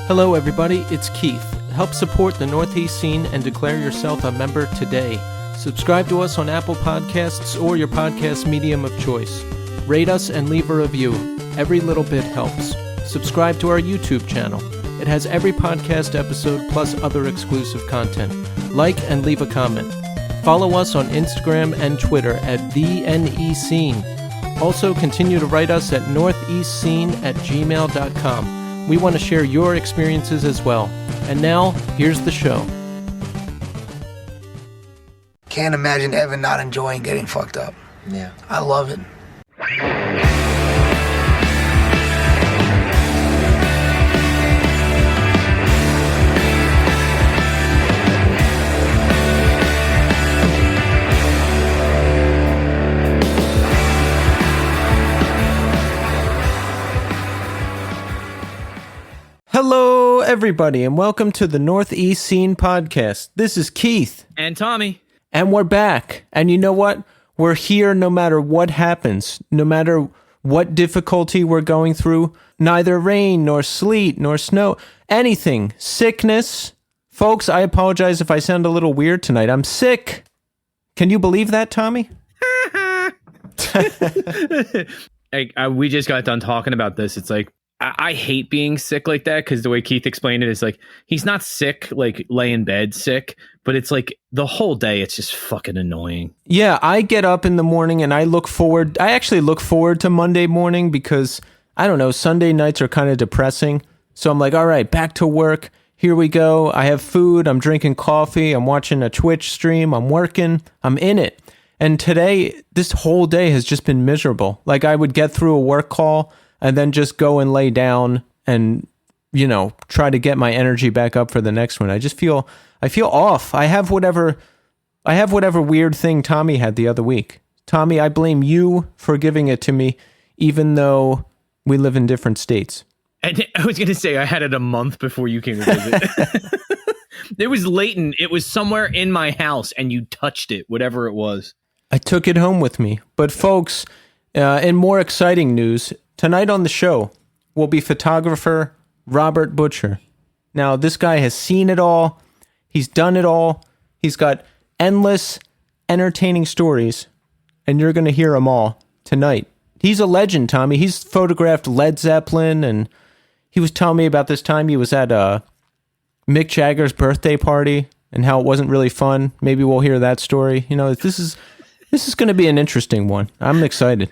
Hello everybody, it's Keith. Help support the Northeast scene and declare yourself a member today. Subscribe to us on Apple Podcasts or your podcast medium of choice. Rate us and leave a review. Every little bit helps. Subscribe to our YouTube channel. It has every podcast episode plus other exclusive content. Like and leave a comment. Follow us on Instagram and Twitter at TheNEScene. Also, continue to write us at northeastscene@gmail.com. We want to share your experiences as well. And now, here's the show. Can't imagine Evan not enjoying getting fucked up. Yeah. I love it. Hello, everybody, and welcome to the Northeast Scene Podcast. This is Keith. And Tommy. And we're back. And you know what? We're here no matter what happens, no matter what difficulty we're going through, neither rain, nor sleet, nor snow, anything, sickness. Folks, I apologize if I sound a little weird tonight. I'm sick. Can you believe that, Tommy? We just got done talking about this. It's like, I hate being sick like that because the way Keith explained it is like, he's not sick, like lay in bed sick, but it's like the whole day, it's just fucking annoying. Yeah, I get up in the morning and I actually look forward to Monday morning because, I don't know, Sunday nights are kind of depressing. So I'm like, all right, back to work. Here we go. I have food. I'm drinking coffee. I'm watching a Twitch stream. I'm working. I'm in it. And today, this whole day has just been miserable. Like I would get through a work call and then just go and lay down and, you know, try to get my energy back up for the next one. I feel off. I have whatever weird thing Tommy had the other week. Tommy, I blame you for giving it to me, even though we live in different states. And I was going to say, I had it a month before you came to visit. It was latent. It was somewhere in my house and you touched it, whatever it was. I took it home with me. But folks, in more exciting news, tonight on the show will be photographer Robert Butcher. Now, this guy has seen it all. He's done it all. He's got endless, entertaining stories, and you're going to hear them all tonight. He's a legend, Tommy. He's photographed Led Zeppelin, and he was telling me about this time he was at Mick Jagger's birthday party and how it wasn't really fun. Maybe we'll hear that story. You know, this is going to be an interesting one. I'm excited.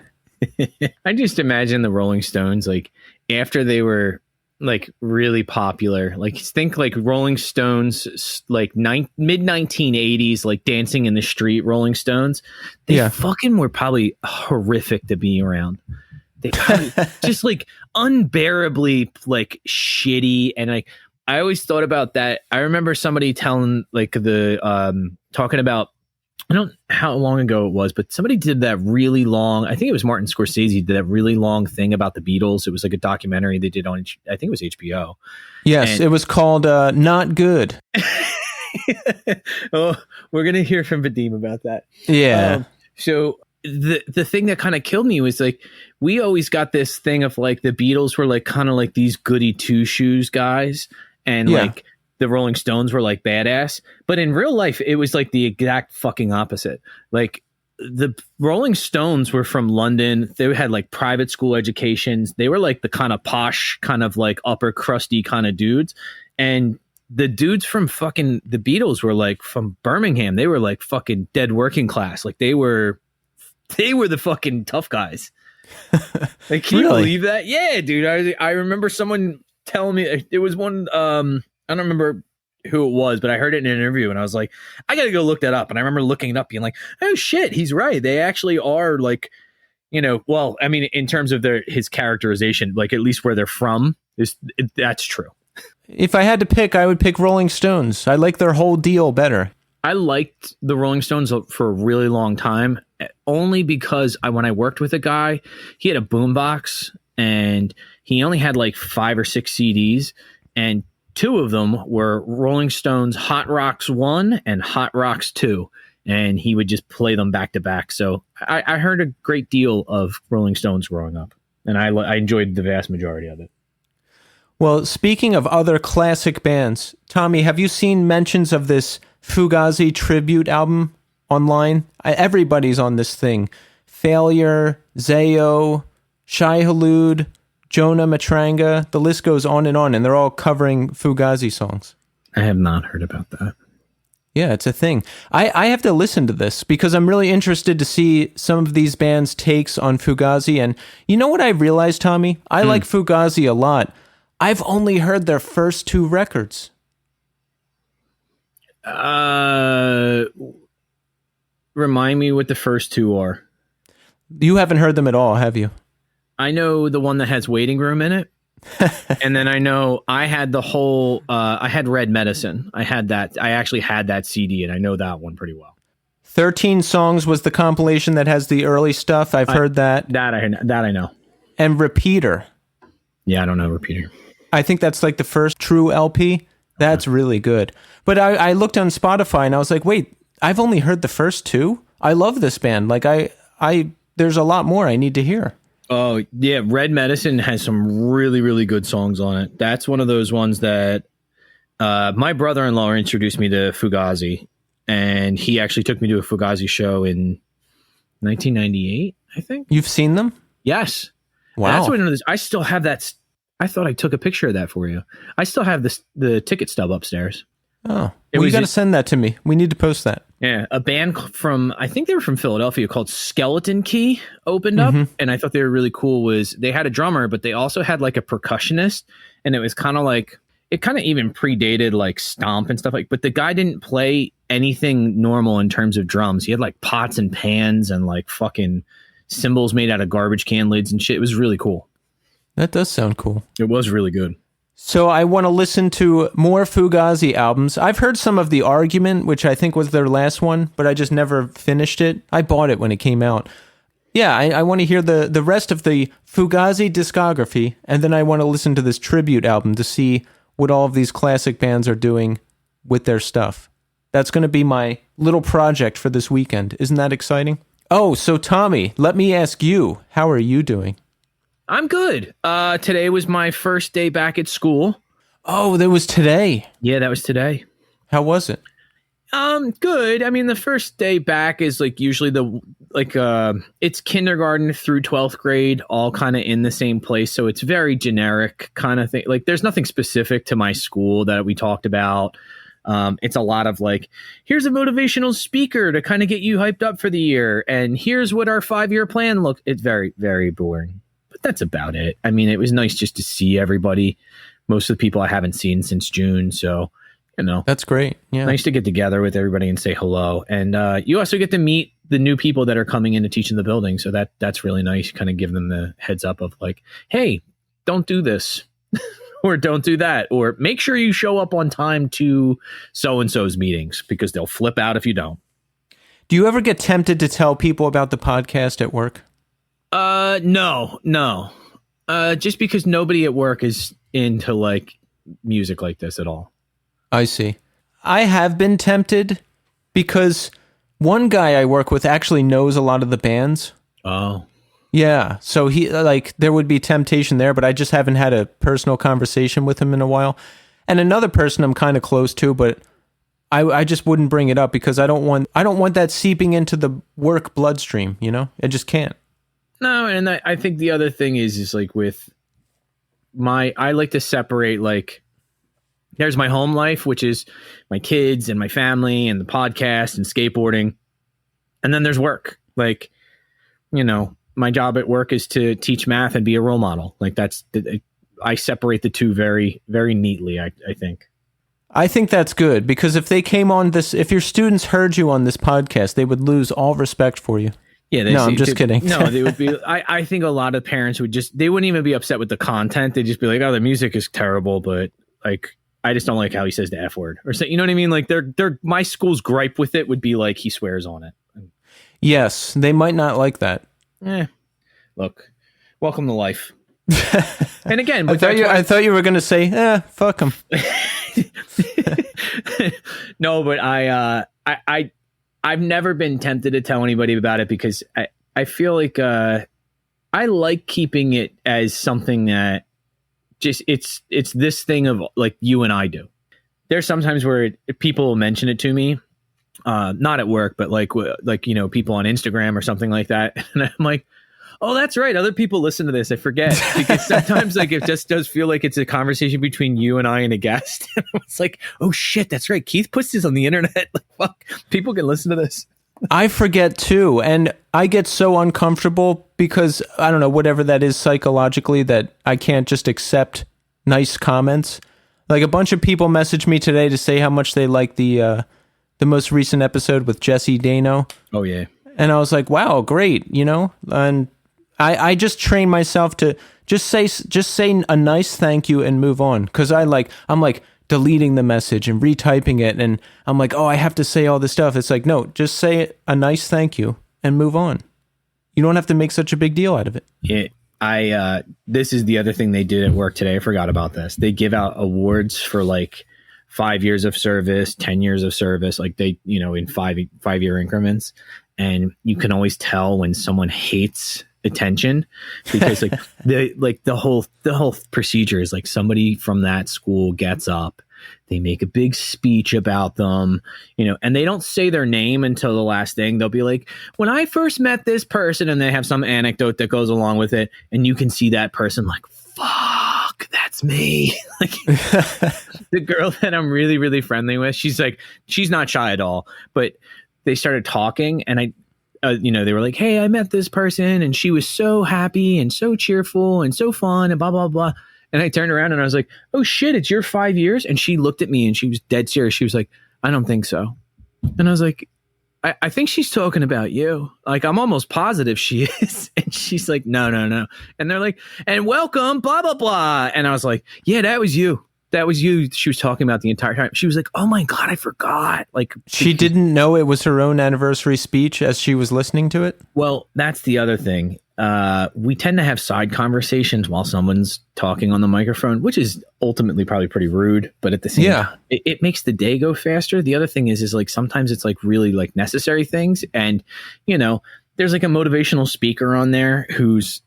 I just imagine the Rolling Stones, like after they were like really popular, like think like Rolling Stones, like mid 1980s, like Dancing in the Street Rolling Stones. They fucking were probably horrific to be around. They probably just like unbearably like shitty. And like, I always thought about that. I remember somebody telling like talking about, I don't know how long ago it was, but somebody did that really long, I think it was Martin Scorsese, did that really long thing about the Beatles. It was like a documentary they did on, I think it was HBO. Yes, and it was called Not Good. Oh, we're going to hear from Vadim about that. Yeah. So the thing that kind of killed me was like, we always got this thing of like the Beatles were like kind of like these goody two shoes guys. And like, the Rolling Stones were like badass, but in real life, it was like the exact fucking opposite. Like the Rolling Stones were from London. They had like private school educations. They were like the kind of posh, kind of like upper crusty kind of dudes. And the dudes from fucking the Beatles were like from Birmingham. They were like fucking dead working class. Like they were the fucking tough guys. Like, can you believe that? Yeah, dude. I remember someone telling me it was one, I don't remember who it was, but I heard it in an interview and I was like, I got to go look that up. And I remember looking it up being like, oh shit, he's right. They actually are like, you know, well, I mean, in terms of his characterization, like at least where they're from, that's true. If I had to pick, I would pick Rolling Stones. I like their whole deal better. I liked the Rolling Stones for a really long time, only because when I worked with a guy, he had a boombox and he only had like 5 or 6 CDs, and 2 of them were Rolling Stones Hot Rocks 1 and Hot Rocks 2. And he would just play them back to back. So I heard a great deal of Rolling Stones growing up. And I enjoyed the vast majority of it. Well, speaking of other classic bands, Tommy, have you seen mentions of this Fugazi tribute album online? Everybody's on this thing. Failure, Zayo, Shai Hulud, Jonah Matranga. The list goes on, and they're all covering Fugazi songs. I have not heard about that. Yeah, it's a thing. I have to listen to this because I'm really interested to see some of these bands' takes on Fugazi. And you know what I realized, Tommy? I like Fugazi a lot. I've only heard their first 2 records. Remind me what the first 2 are. You haven't heard them at all, have you? I know the one that has Waiting Room in it. And then I know I had the whole, I had Red Medicine. I had that. I actually had that CD, and I know that one pretty well. 13 Songs was the compilation that has the early stuff. I've heard that. That I know. And Repeater. Yeah, I don't know Repeater. I think that's like the first true LP. That's really good. But I looked on Spotify and I was like, wait, I've only heard the first 2. I love this band. Like there's a lot more I need to hear. Oh yeah. Red Medicine has some really, really good songs on it. That's one of those ones that, my brother-in-law introduced me to Fugazi, and he actually took me to a Fugazi show in 1998, I think. You've seen them? Yes. Wow. That's what I still have that. I thought I took a picture of that for you. I still have the ticket stub upstairs. Oh, you got to send that to me. We need to post that. Yeah, a band from, I think they were from Philadelphia, called Skeleton Key opened up, and I thought they were really cool. Was they had a drummer, but they also had like a percussionist, and it was kind of like, it kind of even predated like Stomp and stuff like, but the guy didn't play anything normal in terms of drums. He had like pots and pans and like fucking cymbals made out of garbage can lids and shit. It was really cool. That does sound cool. It was really good. So I want to listen to more Fugazi albums. I've heard some of The Argument, which I think was their last one, but I just never finished it. I bought it when it came out. Yeah, I want to hear the rest of the Fugazi discography, and then I want to listen to this tribute album to see what all of these classic bands are doing with their stuff. That's going to be my little project for this weekend. Isn't that exciting? Oh, so Tommy, let me ask you, how are you doing? I'm good. Today was my first day back at school. Oh, that was today. Yeah, that was today. How was it? Good. I mean, the first day back is like usually it's kindergarten through 12th grade, all kind of in the same place. So it's very generic kind of thing. Like there's nothing specific to my school that we talked about. It's a lot of like, here's a motivational speaker to kind of get you hyped up for the year. And here's what our 5-year plan looks. It's very, very boring. That's about it. I mean, it was nice just to see everybody. Most of the people I haven't seen since June. So, that's great. Yeah. Nice to get together with everybody and say hello. And you also get to meet the new people that are coming in to teach in the building. So that's really nice. Kind of give them the heads up of like, hey, don't do this or don't do that. Or make sure you show up on time to so-and-so's meetings because they'll flip out if you don't. Do you ever get tempted to tell people about the podcast at work? No. Just because nobody at work is into like music like this at all. I see. I have been tempted because one guy I work with actually knows a lot of the bands. Oh. Yeah. So there would be temptation there, but I just haven't had a personal conversation with him in a while. And another person I'm kind of close to, but I just wouldn't bring it up because I don't want that seeping into the work bloodstream, I just can't. No, and I think the other thing is like with I like to separate, like, there's my home life, which is my kids and my family and the podcast and skateboarding. And then there's work. Like, my job at work is to teach math and be a role model. Like I separate the two very, very neatly, I think. I think that's good because if if your students heard you on this podcast, they would lose all respect for you. Yeah, I'm just kidding. No, they would be. I think a lot of parents they wouldn't even be upset with the content. They'd just be like, "Oh, the music is terrible," but like, I just don't like how he says the F word, or so, you know what I mean? Like, my school's gripe with it would be like he swears on it. Yes, they might not like that. Look, welcome to life. And again, I thought you were going to say, fuck him. No, but I've never been tempted to tell anybody about it because I feel like I like keeping it as something that just it's this thing of like you and I do. There's sometimes where people will mention it to me, not at work, but like people on Instagram or something like that, and I'm like, oh, that's right. Other people listen to this. I forget, because sometimes like it just does feel like it's a conversation between you and I and a guest. It's like, oh shit, that's right. Keith puts this on the internet. Like, fuck, people can listen to this. I forget too, and I get so uncomfortable because I don't know, whatever that is psychologically, that I can't just accept nice comments. Like a bunch of people messaged me today to say how much they like the most recent episode with Jesse Dano. Oh yeah, and I was like, wow, great, and I just train myself to just say a nice thank you and move on, because I'm like deleting the message and retyping it, and I'm like, oh, I have to say all this stuff. It's like, no, just say a nice thank you and move on. You don't have to make such a big deal out of it. Yeah, this is the other thing they did at work today. I forgot about this. They give out awards for like 5 years of service, 10 years of service, like they, in 5-year increments. And you can always tell when someone hates attention, because the whole procedure is like somebody from that school gets up, they make a big speech about them, and they don't say their name until the last thing. They'll be like, when I first met this person, and they have some anecdote that goes along with it, and you can see that person like, fuck, that's me. Like the girl that I'm really, really friendly with, she's not shy at all, but they started talking, and they were like, hey, I met this person and she was so happy and so cheerful and so fun and blah, blah, blah. And I turned around and I was like, oh shit, it's your 5 years? And she looked at me and she was dead serious. She was like, I don't think so. And I was like, I think she's talking about you. Like, I'm almost positive she is. And she's like, no. And they're like, and welcome, blah, blah, blah. And I was like, yeah, that was you. That was you. She was talking about the entire time. She was like, oh my God, I forgot. Like, she didn't know it was her own anniversary speech as she was listening to it. Well, that's the other thing. We tend to have side conversations while someone's talking on the microphone, which is ultimately probably pretty rude, but at the same time, it makes the day go faster. The other thing is like, sometimes it's like really like necessary things. And, there's like a motivational speaker on there who's,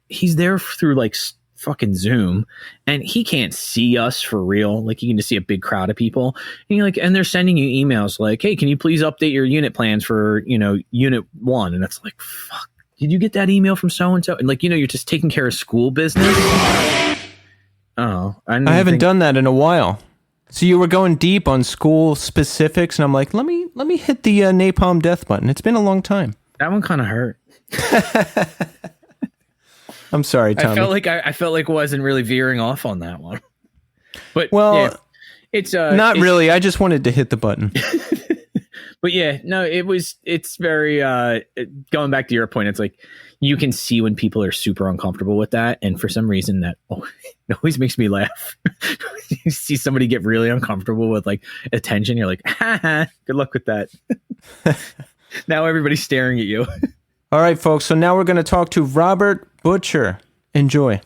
he's there through like fucking Zoom, and he can't see us for real. Like, you can just see a big crowd of people, and they're sending you emails like, hey, can you please update your unit plans for, unit 1? And it's like, fuck, did you get that email from so-and-so? And like, you're just taking care of school business. Oh, I haven't done that in a while. So you were going deep on school specifics, and I'm like, let me hit the napalm death button. It's been a long time. That one kind of hurt. I'm sorry, Tommy. I felt like wasn't really veering off on that one. But it's not really. I just wanted to hit the button. But yeah, no, it's very going back to your point. It's like you can see when people are super uncomfortable with that, and for some reason that it always makes me laugh. You see somebody get really uncomfortable with like attention, you're like, good luck with that. Now everybody's staring at you. All right, folks. So now we're going to talk to Robert Butcher. Enjoy.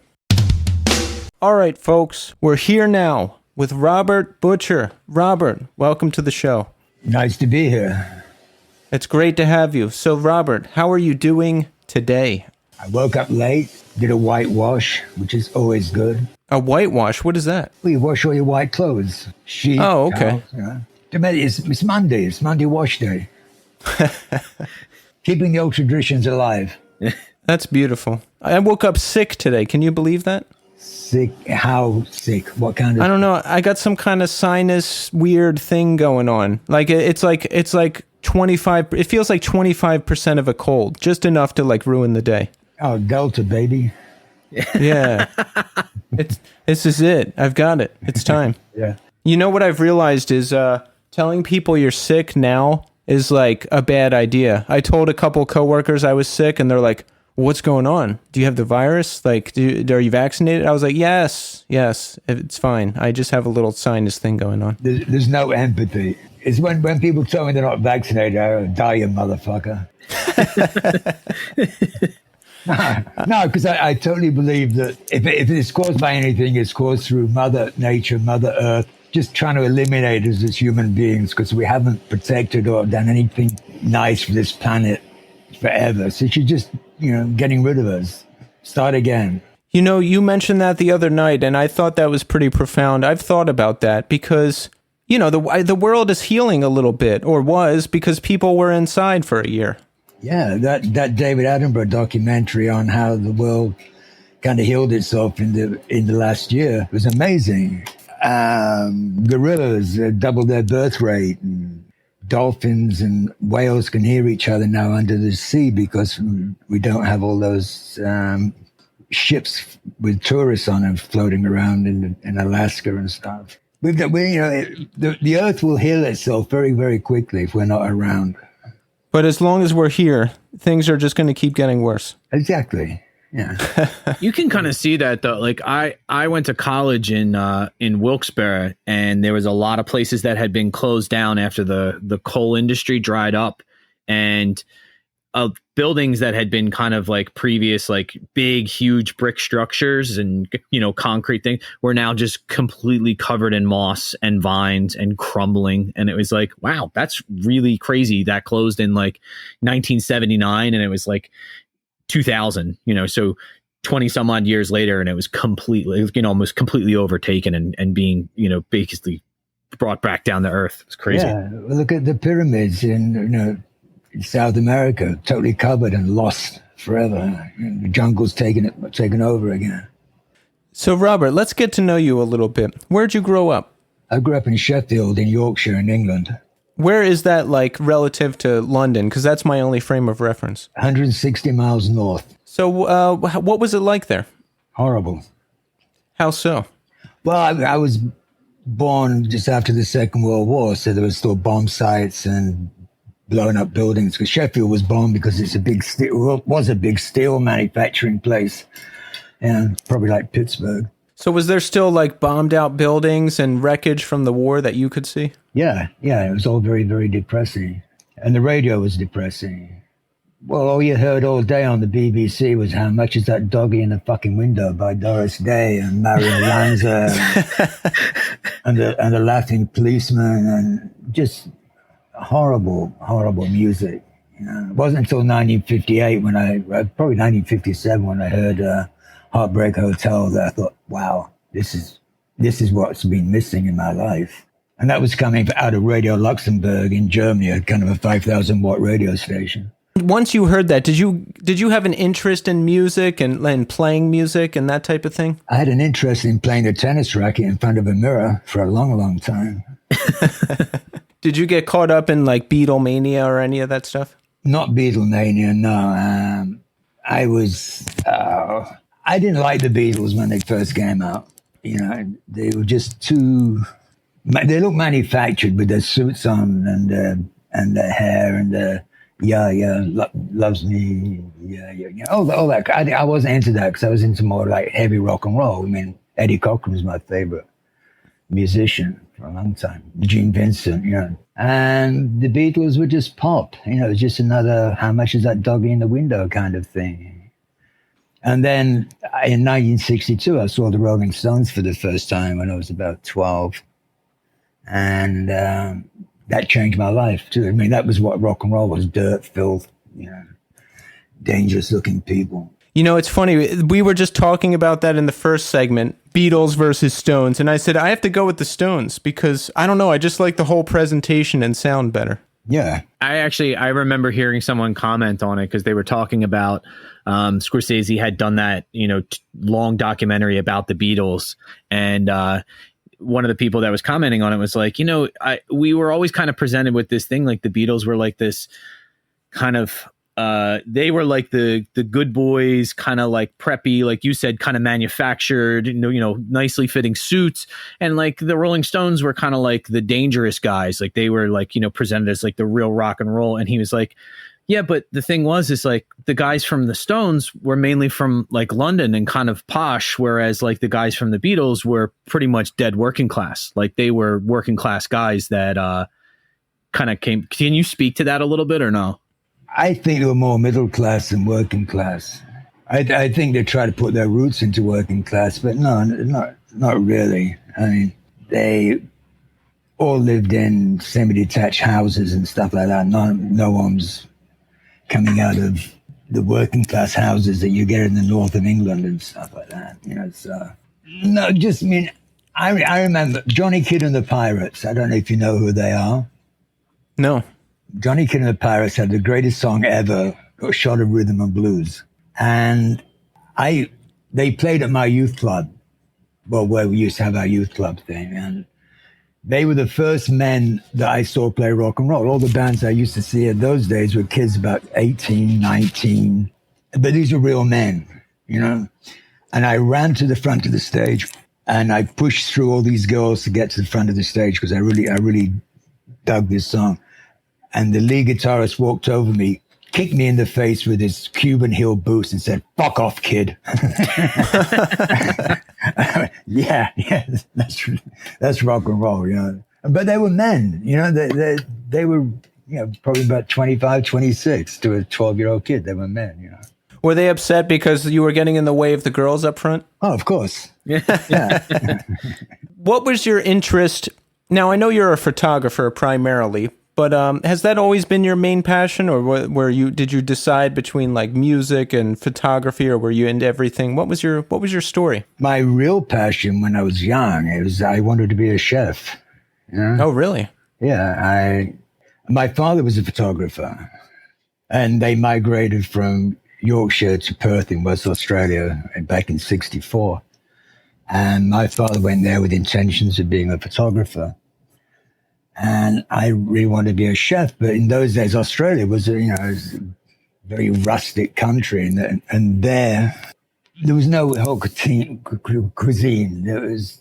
All right, folks. We're here now with Robert Butcher. Robert, welcome to the show. Nice to be here. It's great to have you. So, Robert, how are you doing today? I woke up late, did a whitewash, which is always good. A whitewash? What is that? Well, you wash all your white clothes. Sheep. Oh, okay. Towels, It's Monday. It's Monday wash day. Keeping the old traditions alive. That's beautiful. I woke up sick today. Can you believe that? Sick? How sick? What kind of? I don't know. I got some kind of sinus weird thing going on. Like it's like 25. It feels like 25% of a cold, just enough to like ruin the day. Oh, Delta, baby. Yeah. This is it. I've got it. It's time. Yeah. You know what I've realized is telling people you're sick now is like a bad idea. I told a couple coworkers I was sick, and they're like, what's going on? Do you have the virus? Like, are you vaccinated? I was like, yes, it's fine. I just have a little sinus thing going on. There's no empathy. It's when people tell me they're not vaccinated, I go, die, you motherfucker. No, because I totally believe that if it's caused by anything, it's caused through Mother Nature, Mother Earth, just trying to eliminate us as human beings, because we haven't protected or done anything nice for this planet forever. So she's just, getting rid of us. Start again. You know, you mentioned that the other night, and I thought that was pretty profound. I've thought about that because, you know, the world is healing a little bit, or was, because people were inside for a year. Yeah, that David Attenborough documentary on how the world kind of healed itself in the last year was amazing. Gorillas doubled their birth rate, and dolphins and whales can hear each other now under the sea because we don't have all those ships with tourists on them floating around in Alaska and stuff. The Earth will heal itself very, very quickly if we're not around. But as long as we're here, things are just going to keep getting worse. Exactly. Yeah. You can kind of see that though. Like I went to college in Wilkes-Barre, and there was a lot of places that had been closed down after the coal industry dried up, and buildings that had been kind of like previous, like big, huge brick structures and, you know, concrete thing were now just completely covered in moss and vines and crumbling. And it was like, wow, that's really crazy. That closed in like 1979, and it was like 2000, you know, so 20 some odd years later, and it was completely, you know, almost completely overtaken and being, you know, basically brought back down to earth. It was crazy. Yeah. Look at the pyramids in South America, totally covered and lost forever. The jungle's taken over again. So, Robert, let's get to know you a little bit. Where'd you grow up? I grew up in Sheffield in Yorkshire in England. Where is that like relative to London? Because that's my only frame of reference. 160 miles north. So what was it like there? Horrible. How so? Well, I was born just after the Second World War, so there were still bomb sites and blowing up buildings. Because Sheffield was bombed because it's was a big steel manufacturing place, and probably like Pittsburgh. So was there still like bombed out buildings and wreckage from the war that you could see? Yeah, it was all very, very depressing. And the radio was depressing. Well, all you heard all day on the BBC was How Much Is That Doggy in the Fucking Window by Doris Day and Mario Lanza and the Laughing Policeman, and just horrible, horrible music. You know, it wasn't until 1958 probably 1957 when I heard Heartbreak Hotel that I thought, wow, this is what's been missing in my life. And that was coming out of Radio Luxembourg in Germany, a kind of a 5,000 watt radio station. Once you heard that, did you have an interest in music and playing music and that type of thing? I had an interest in playing the tennis racket in front of a mirror for a long, long time. Did you get caught up in like Beatlemania or any of that stuff? Not Beatlemania, no. I didn't like the Beatles when they first came out. You know, they were just they looked manufactured with their suits on and their hair and their loves me, all that. I wasn't into that because I was into more like heavy rock and roll. I mean, Eddie Cochran was my favorite musician for a long time. Gene Vincent, and the Beatles were just pop. It was just another How Much Is That Doggy in the Window kind of thing. And then in 1962, I saw the Rolling Stones for the first time when I was about 12. And that changed my life too. I mean, that was what rock and roll was: dirt, filth, dangerous looking people. It's funny. We were just talking about that in the first segment, Beatles versus Stones. And I said, I have to go with the Stones because I don't know. I just like the whole presentation and sound better. Yeah. I remember hearing someone comment on it because they were talking about Scorsese had done that, long documentary about the Beatles. And one of the people that was commenting on it was like, we were always kind of presented with this thing. Like the Beatles were like this kind of, they were like the good boys, kind of like preppy, like you said, kind of manufactured, nicely fitting suits. And like the Rolling Stones were kind of like the dangerous guys. Like they were like, presented as like the real rock and roll. And he was like, yeah, but the thing is like the guys from the Stones were mainly from like London and kind of posh, whereas like the guys from the Beatles were pretty much dead working class. Like they were working class guys that kind of came. Can you speak to that a little bit or no? I think they were more middle class than working class. I think they try to put their roots into working class, but no, not really. I mean, they all lived in semi-detached houses and stuff like that. No one's coming out of the working class houses that you get in the north of England and stuff like that. No, just, I mean, I remember Johnny Kidd and the Pirates. I don't know if you know who they are. No. Johnny Kidd and the Pirates had the greatest song ever, A Shot of Rhythm and Blues. And they played at my youth club, well, where we used to have our youth club thing. And they were the first men that I saw play rock and roll. All the bands I used to see in those days were kids about 18, 19. But these were real men, And I ran to the front of the stage and I pushed through all these girls to get to the front of the stage because I really dug this song. And the lead guitarist walked over me, kicked me in the face with his Cuban heel boots and said, "Fuck off, kid." Yeah, that's rock and roll, But they were men, they were, probably about 25, 26 to a 12-year-old kid. They were men, Were they upset because you were getting in the way of the girls up front? Oh, of course. Yeah. What was your interest? Now, I know you're a photographer primarily, but has that always been your main passion, or did you decide between like music and photography, or were you into everything? What was your story? My real passion when I was young I wanted to be a chef. Oh, really? Yeah, my father was a photographer, and they migrated from Yorkshire to Perth in West Australia back in '64. And my father went there with intentions of being a photographer. And I really wanted to be a chef. But in those days, Australia was a very rustic country. And there was no whole cuisine. There was,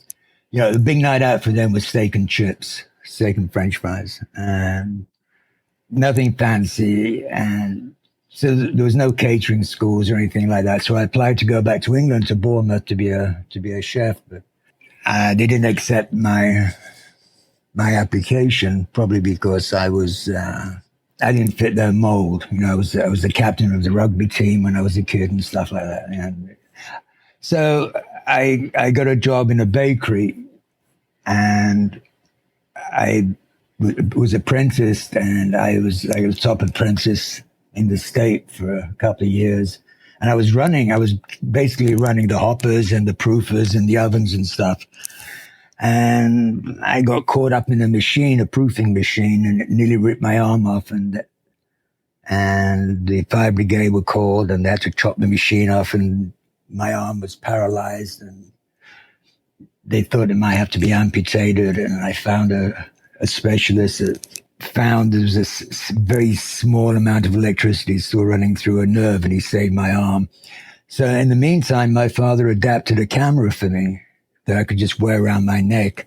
the big night out for them was steak and chips, steak and French fries, and nothing fancy. And so there was no catering schools or anything like that. So I applied to go back to England, to Bournemouth, to be a chef, but they didn't accept my application, probably because I didn't fit their mold. I was the captain of the rugby team when I was a kid and stuff like that. And so I got a job in a bakery, and I was apprenticed, and I was like a top apprentice in the state for a couple of years. And I was basically running the hoppers and the proofers and the ovens and stuff. And I got caught up in a proofing machine, and it nearly ripped my arm off. And the fire brigade were called, and they had to chop the machine off, and my arm was paralyzed, and they thought it might have to be amputated. And I found a specialist that found there was a very small amount of electricity still running through a nerve, and he saved my arm. So in the meantime, my father adapted a camera for me that I could just wear around my neck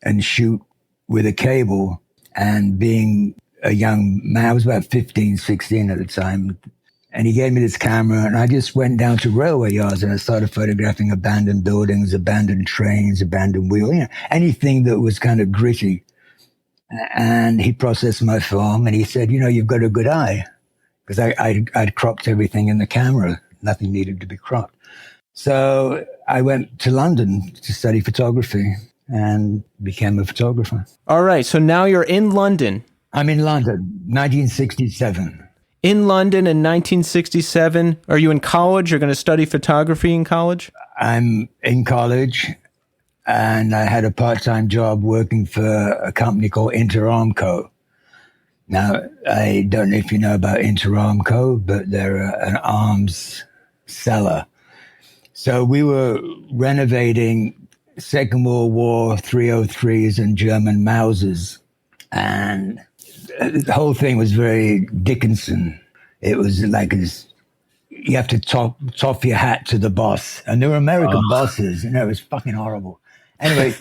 and shoot with a cable. And being a young man, I was about 15, 16 at the time. And he gave me this camera, and I just went down to railway yards and I started photographing abandoned buildings, abandoned trains, abandoned wheels, anything that was kind of gritty. And he processed my film, and he said, "You've got a good eye," because I'd cropped everything in the camera. Nothing needed to be cropped. So I went to London to study photography and became a photographer. All right. So now you're in London. I'm in London, 1967. In London in 1967. Are you in college? You're going to study photography in college? I'm in college, and I had a part-time job working for a company called Interamco. Now, I don't know if you know about Interamco, but they're an arms seller. So we were renovating Second World War 303s and German Mausers. And the whole thing was very Dickinson. It was like this, you have to toff your hat to the boss. And they were American bosses. It was fucking horrible. Anyway,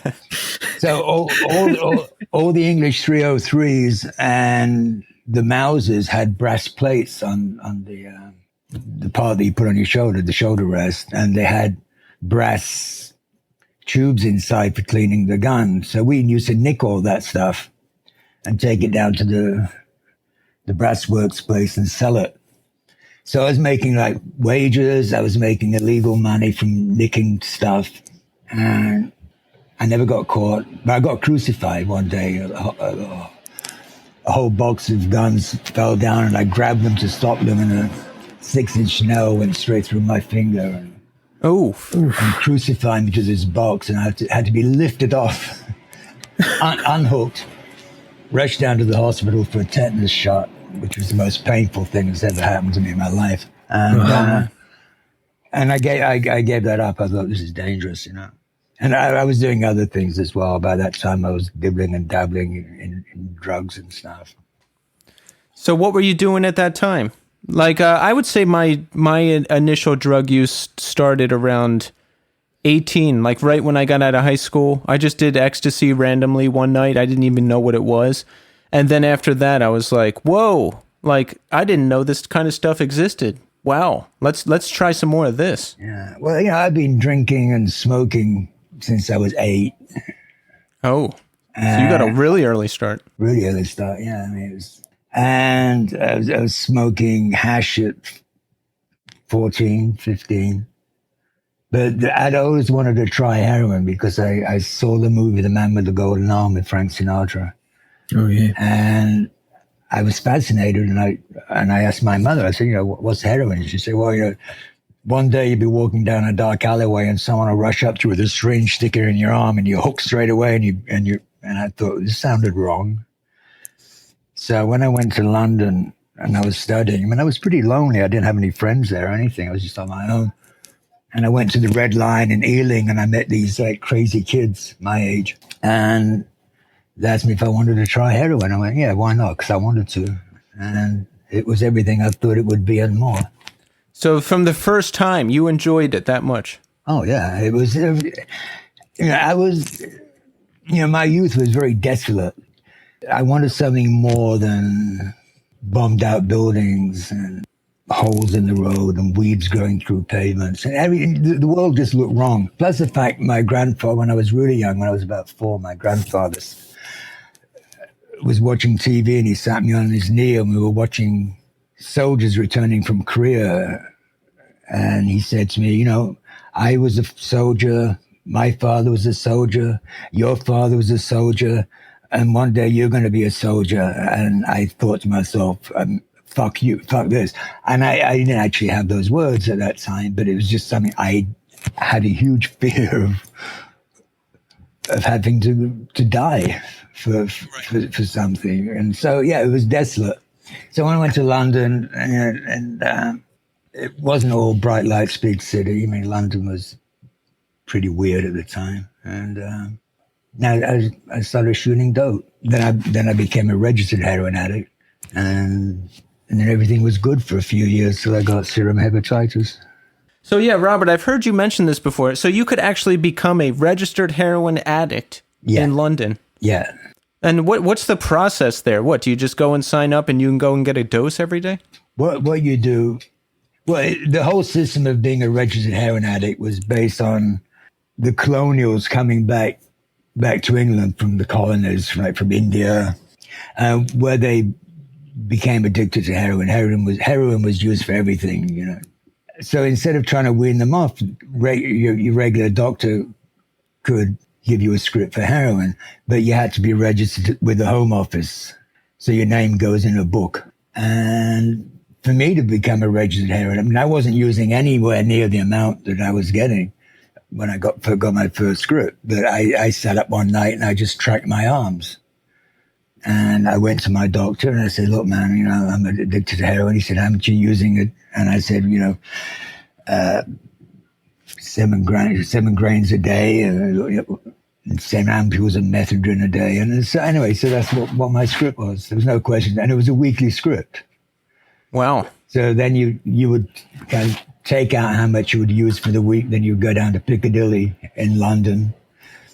so all the English 303s and the Mausers had brass plates on the part that you put on your shoulder, the shoulder rest, and they had brass tubes inside for cleaning the gun. So we used to nick all that stuff and take it down to the brass works place and sell it. So I was making like wages. I was making illegal money from nicking stuff, and I never got caught. But I got crucified one day. A whole box of guns fell down, and I grabbed them to stop them, and 6-inch nail went straight through my finger Oh, and crucified me to this box, and I had to be lifted off, unhooked, rushed down to the hospital for a tetanus shot, which was the most painful thing that's ever happened to me in my life. And I gave that up. I thought, this is dangerous, you know. And I was doing other things as well. By that time, I was dibbling and dabbling in drugs and stuff. so what were you doing at that time? Like, I would say my initial drug use started around 18, like right when I got out of high school. I just did ecstasy randomly one night. I didn't even know what it was. And then after that, I was like, whoa, like, I didn't know this kind of stuff existed. Wow, let's try some more of this. Yeah. Well, you know, I've been drinking and smoking since I was 8. Oh, so you got a really early start. Really early start, yeah. I mean, and I was smoking hash at 14, 15. But I'd always wanted to try heroin because I saw the movie The Man with the Golden Arm with Frank Sinatra. Oh, yeah. And I was fascinated, and I asked my mother, I said, you know, what's heroin? And she said, well, you know, one day you'll be walking down a dark alleyway and someone will rush up to you with a syringe sticker in your arm and you hook straight away, and I thought, this sounded wrong. So when I went to London and I was studying, I mean, I was pretty lonely. I didn't have any friends there or anything. I was just on my own. And I went to the Red Lion in Ealing, and I met these like crazy kids my age. And they asked me if I wanted to try heroin. I went, yeah, why not? Because I wanted to. And it was everything I thought it would be and more. So from the first time, you enjoyed it that much? Oh, yeah. It was, you know, my youth was very desolate. I wanted something more than bombed out buildings and holes in the road and weeds growing through pavements. And the world just looked wrong. Plus the fact my grandfather, when I was really young, when I was about 4, my grandfather was watching TV, and he sat me on his knee, and we were watching soldiers returning from Korea. And he said to me, you know, I was a soldier, my father was a soldier, your father was a soldier, and one day you're going to be a soldier. And I thought to myself, fuck you, fuck this. And I didn't actually have those words at that time, but it was just something I had a huge fear of having to die for something. And so, yeah, it was desolate. So when I went to London, and it wasn't all bright lights, big city. I mean, London was pretty weird at the time. And now I started shooting dope. Then I became a registered heroin addict. And then everything was good for a few years till I got serum hepatitis. So yeah, Robert, I've heard you mention this before. So you could actually become a registered heroin addict in London. Yeah. And what's the process there? What, do you just go and sign up and you can go and get a dose every day? What you do, well, the whole system of being a registered heroin addict was based on the colonials coming back to England from the colonies, right, from India, where they became addicted to heroin. Heroin was used for everything, you know. So instead of trying to wean them off, your regular doctor could give you a script for heroin, but you had to be registered with the Home Office. So your name goes in a book. And for me to become a registered heroin, I mean, I wasn't using anywhere near the amount that I was getting when I got my first script. But I sat up one night and I just tracked my arms. And I went to my doctor and I said, look, man, you know, I'm addicted to heroin. He said, how much are you using it? And I said, you know, 7 grains a day, and 7 ampules of methadone a day. And so anyway, so that's what my script was. There was no question. And it was a weekly script. Wow. So then you would kind of take out how much you would use for the week. Then you would go down to Piccadilly in London,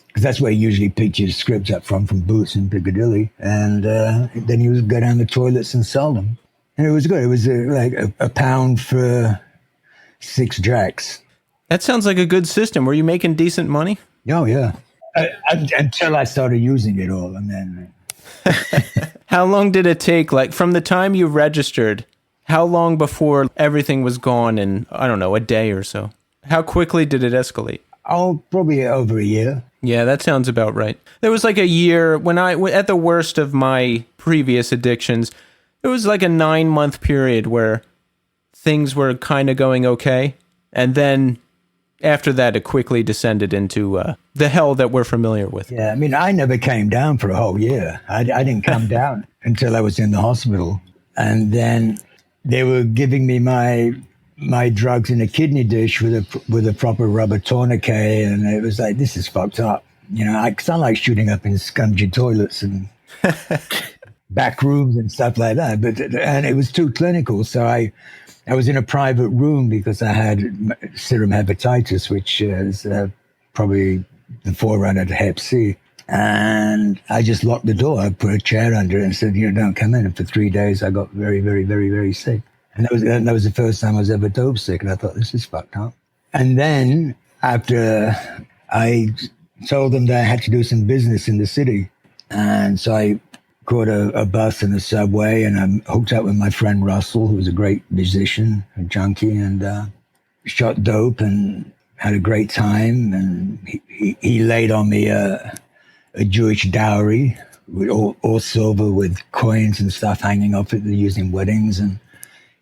because that's where you usually pick your scripts up from Boots in Piccadilly. And then you would go down the toilets and sell them. And it was good. It was like a pound for 6 jacks. That sounds like a good system. Were you making decent money? Oh, yeah. Until I started using it all. And then. How long did it take, like, from the time you registered, how long before everything was gone in, I don't know, a day or so? How quickly did it escalate? Oh, probably over a year. Yeah, that sounds about right. There was like a year when at the worst of my previous addictions, it was like a 9-month period where things were kind of going okay. And then after that, it quickly descended into the hell that we're familiar with. Yeah, I mean, I never came down for a whole year. I didn't come down until I was in the hospital. And then they were giving me my drugs in a kidney dish with a proper rubber tourniquet. And it was like, this is fucked up. You know, because I like shooting up in scungy toilets and back rooms and stuff like that. And it was too clinical. So I was in a private room because I had serum hepatitis, which is probably the forerunner to Hep C. And I just locked the door. I put a chair under it and said, you know, don't come in. And for 3 days, I got very, very, very, very sick. And that was the first time I was ever dope sick. And I thought, this is fucked up. And then after I told them that I had to do some business in the city. And so I caught a bus and a subway, and I hooked up with my friend Russell, who was a great musician, a junkie, and shot dope and had a great time. And he laid on me a Jewish dowry, with all silver with coins and stuff hanging off it, they're using weddings. And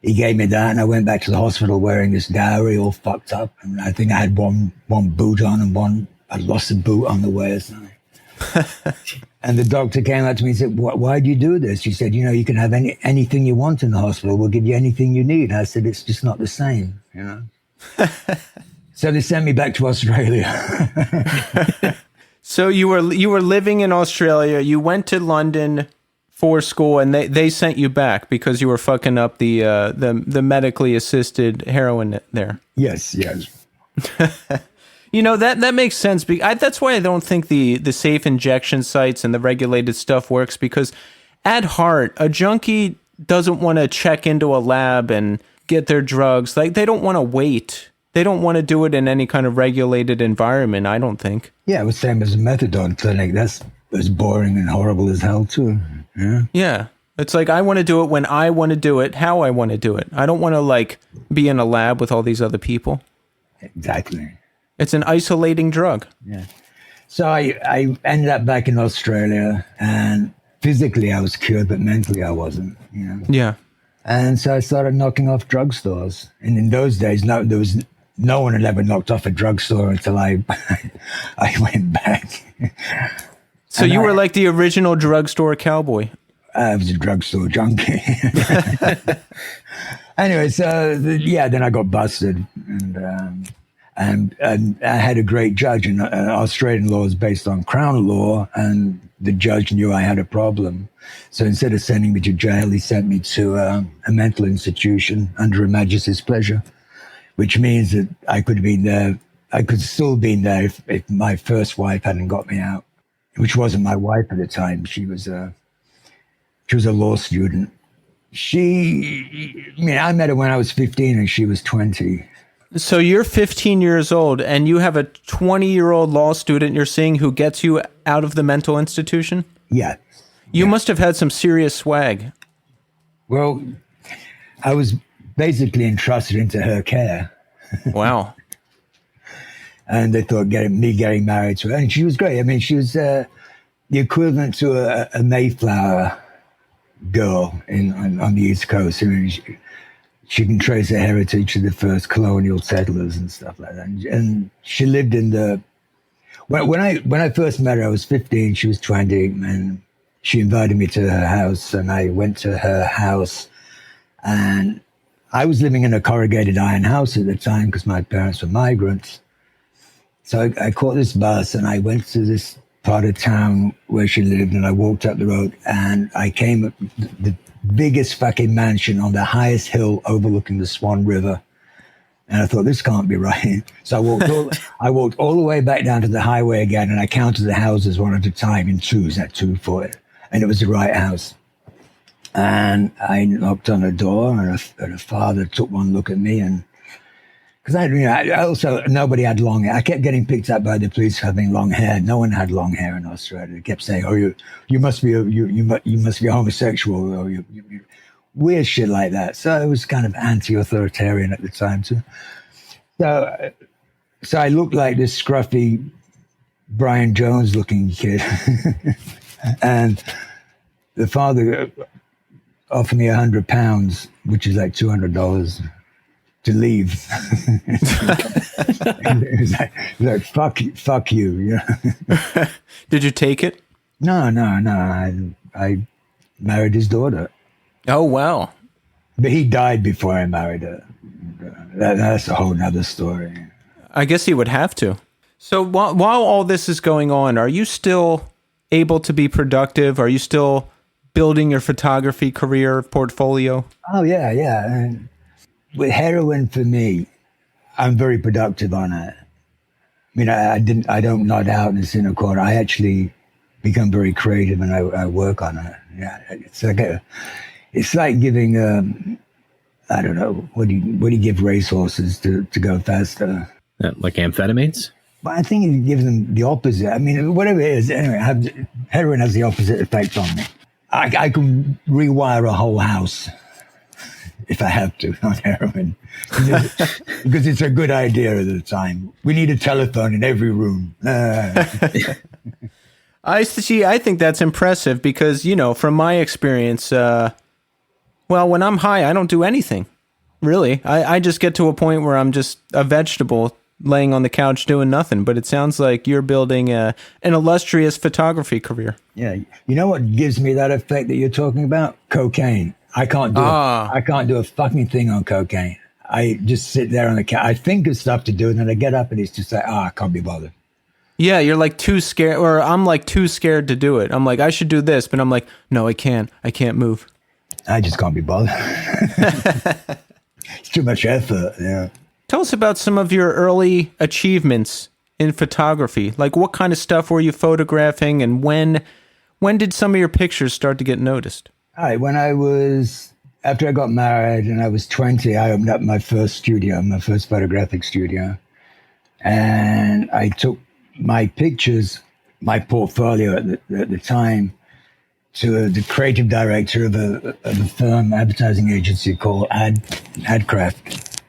he gave me that, and I went back to the hospital wearing this dowry, all fucked up. And I think I had one boot on and I lost a boot on the way or something. And the doctor came up to me and said, why do you do this? She said, you know, you can have anything you want in the hospital. We'll give you anything you need. I said, it's just not the same, you know. So they sent me back to Australia. So you were living in Australia. You went to London for school, and they sent you back because you were fucking up the medically assisted heroin there. Yes. You know, that makes sense. That's why I don't think the safe injection sites and the regulated stuff works, because at heart, a junkie doesn't want to check into a lab and get their drugs. Like, they don't want to wait. They don't want to do it in any kind of regulated environment, I don't think. Yeah, it was same as a methadone clinic. That's as boring and horrible as hell, too. Yeah. It's like, I want to do it when I want to do it, how I want to do it. I don't want to, like, be in a lab with all these other people. Exactly. It's an isolating drug. Yeah. So I ended up back in Australia, and physically I was cured, but mentally I wasn't, you know. Yeah. And so I started knocking off drugstores. And in those days, no one had ever knocked off a drugstore until I went back. So you were like the original drugstore cowboy. I was a drugstore junkie. Anyway, so then I got busted, and I had a great judge. And Australian law is based on Crown law, and the judge knew I had a problem. So instead of sending me to jail, he sent me to a mental institution under Her Majesty's pleasure, which means that I could have been there. I could still been there if my first wife hadn't got me out, which wasn't my wife at the time. She was a law student. I met her when I was 15 and she was 20. So you're 15 years old and you have a 20-year-old law student you're seeing who gets you out of the mental institution? Yeah. You must have had some serious swag. Well, I was basically entrusted into her care. Wow. And they thought getting married to her. And she was great. I mean, she was the equivalent to a Mayflower girl on the East Coast. I mean, she can trace her heritage to the first colonial settlers and stuff like that. And she lived in when I first met her, I was 15, she was 20, and she invited me to her house, and I went to her house, and I was living in a corrugated iron house at the time because my parents were migrants. So I caught this bus and I went to this part of town where she lived, and I walked up the road, and I came up the biggest fucking mansion on the highest hill overlooking the Swan River. And I thought, this can't be right. So I walked all the way back down to the highway again, and I counted the houses one at a time in twos, at 2 for it. And it was the right house. And I knocked on her door, and her father took one look at me, and because I also, nobody had long hair. I kept getting picked up by the police for having long hair. No one had long hair in Australia. They kept saying, "Oh, you must be a homosexual," or weird shit like that. So it was kind of anti-authoritarian at the time too. So I looked like this scruffy Brian Jones-looking kid, and the father offered me £100, which is like $200. to leave. It was like fuck you. You know? Did you take it? No. I married his daughter. Oh, wow. But he died before I married her. That's a whole nother story. I guess he would have to. So while all this is going on, are you still able to be productive? Are you still building your photography career portfolio? Oh, yeah. And with heroin, for me, I'm very productive on it. I mean, I don't nod out in the center court. I actually become very creative and I work on it. Yeah, it's like giving I don't know, what do you give racehorses to go faster? Like amphetamines? But I think it gives them the opposite. I mean, whatever it is, anyway, heroin has the opposite effect on me. I can rewire a whole house if I have to on heroin because it's a good idea at the time. We need a telephone in every room. I think that's impressive because, from my experience, when I'm high, I don't do anything, really. I just get to a point where I'm just a vegetable laying on the couch doing nothing. But it sounds like you're building an illustrious photography career. Yeah. You know what gives me that effect that you're talking about? Cocaine. I can't do a fucking thing on cocaine. I just sit there on the couch. I think of stuff to do, and then I get up and it's just like, I can't be bothered. Yeah, you're like too scared, or I'm like too scared to do it. I'm like, I should do this, but I'm like, no, I can't move. I just can't be bothered. It's too much effort. Yeah. Tell us about some of your early achievements in photography. Like, what kind of stuff were you photographing, and when did some of your pictures start to get noticed? All right, after I got married and I was 20, I opened up my first photographic studio. And I took my pictures, my portfolio at the time, to the creative director of a firm advertising agency called Adcraft.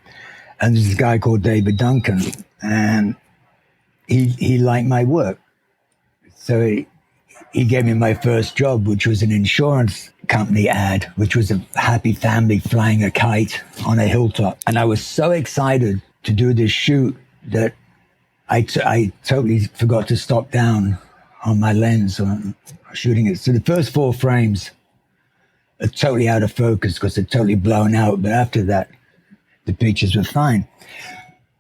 And there's a guy called David Duncan, and he liked my work. So he gave me my first job, which was an insurance company ad, which was a happy family flying a kite on a hilltop. And I was so excited to do this shoot that I totally forgot to stop down on my lens on shooting it. So the first 4 frames are totally out of focus because they're totally blown out. But after that, the pictures were fine.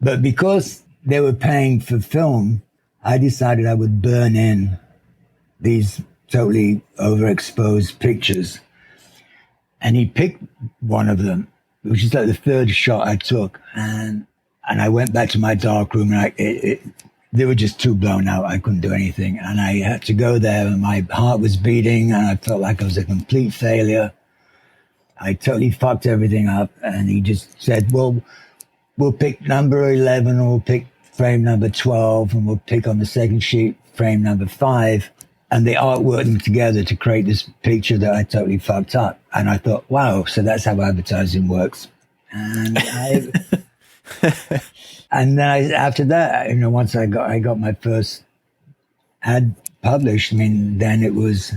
But because they were paying for film, I decided I would burn in these totally overexposed pictures. And he picked one of them, which is like the third shot I took. And I went back to my dark room, and they were just too blown out. I couldn't do anything. And I had to go there, and my heart was beating, and I felt like I was a complete failure. I totally fucked everything up. And he just said, well, we'll pick number 11, or we'll pick frame number 12, and we'll pick on the second sheet frame number 5. And they all working together to create this picture that I totally fucked up. And I thought, wow, so that's how advertising works. And and then after that, once I got my first ad published, I mean, then it was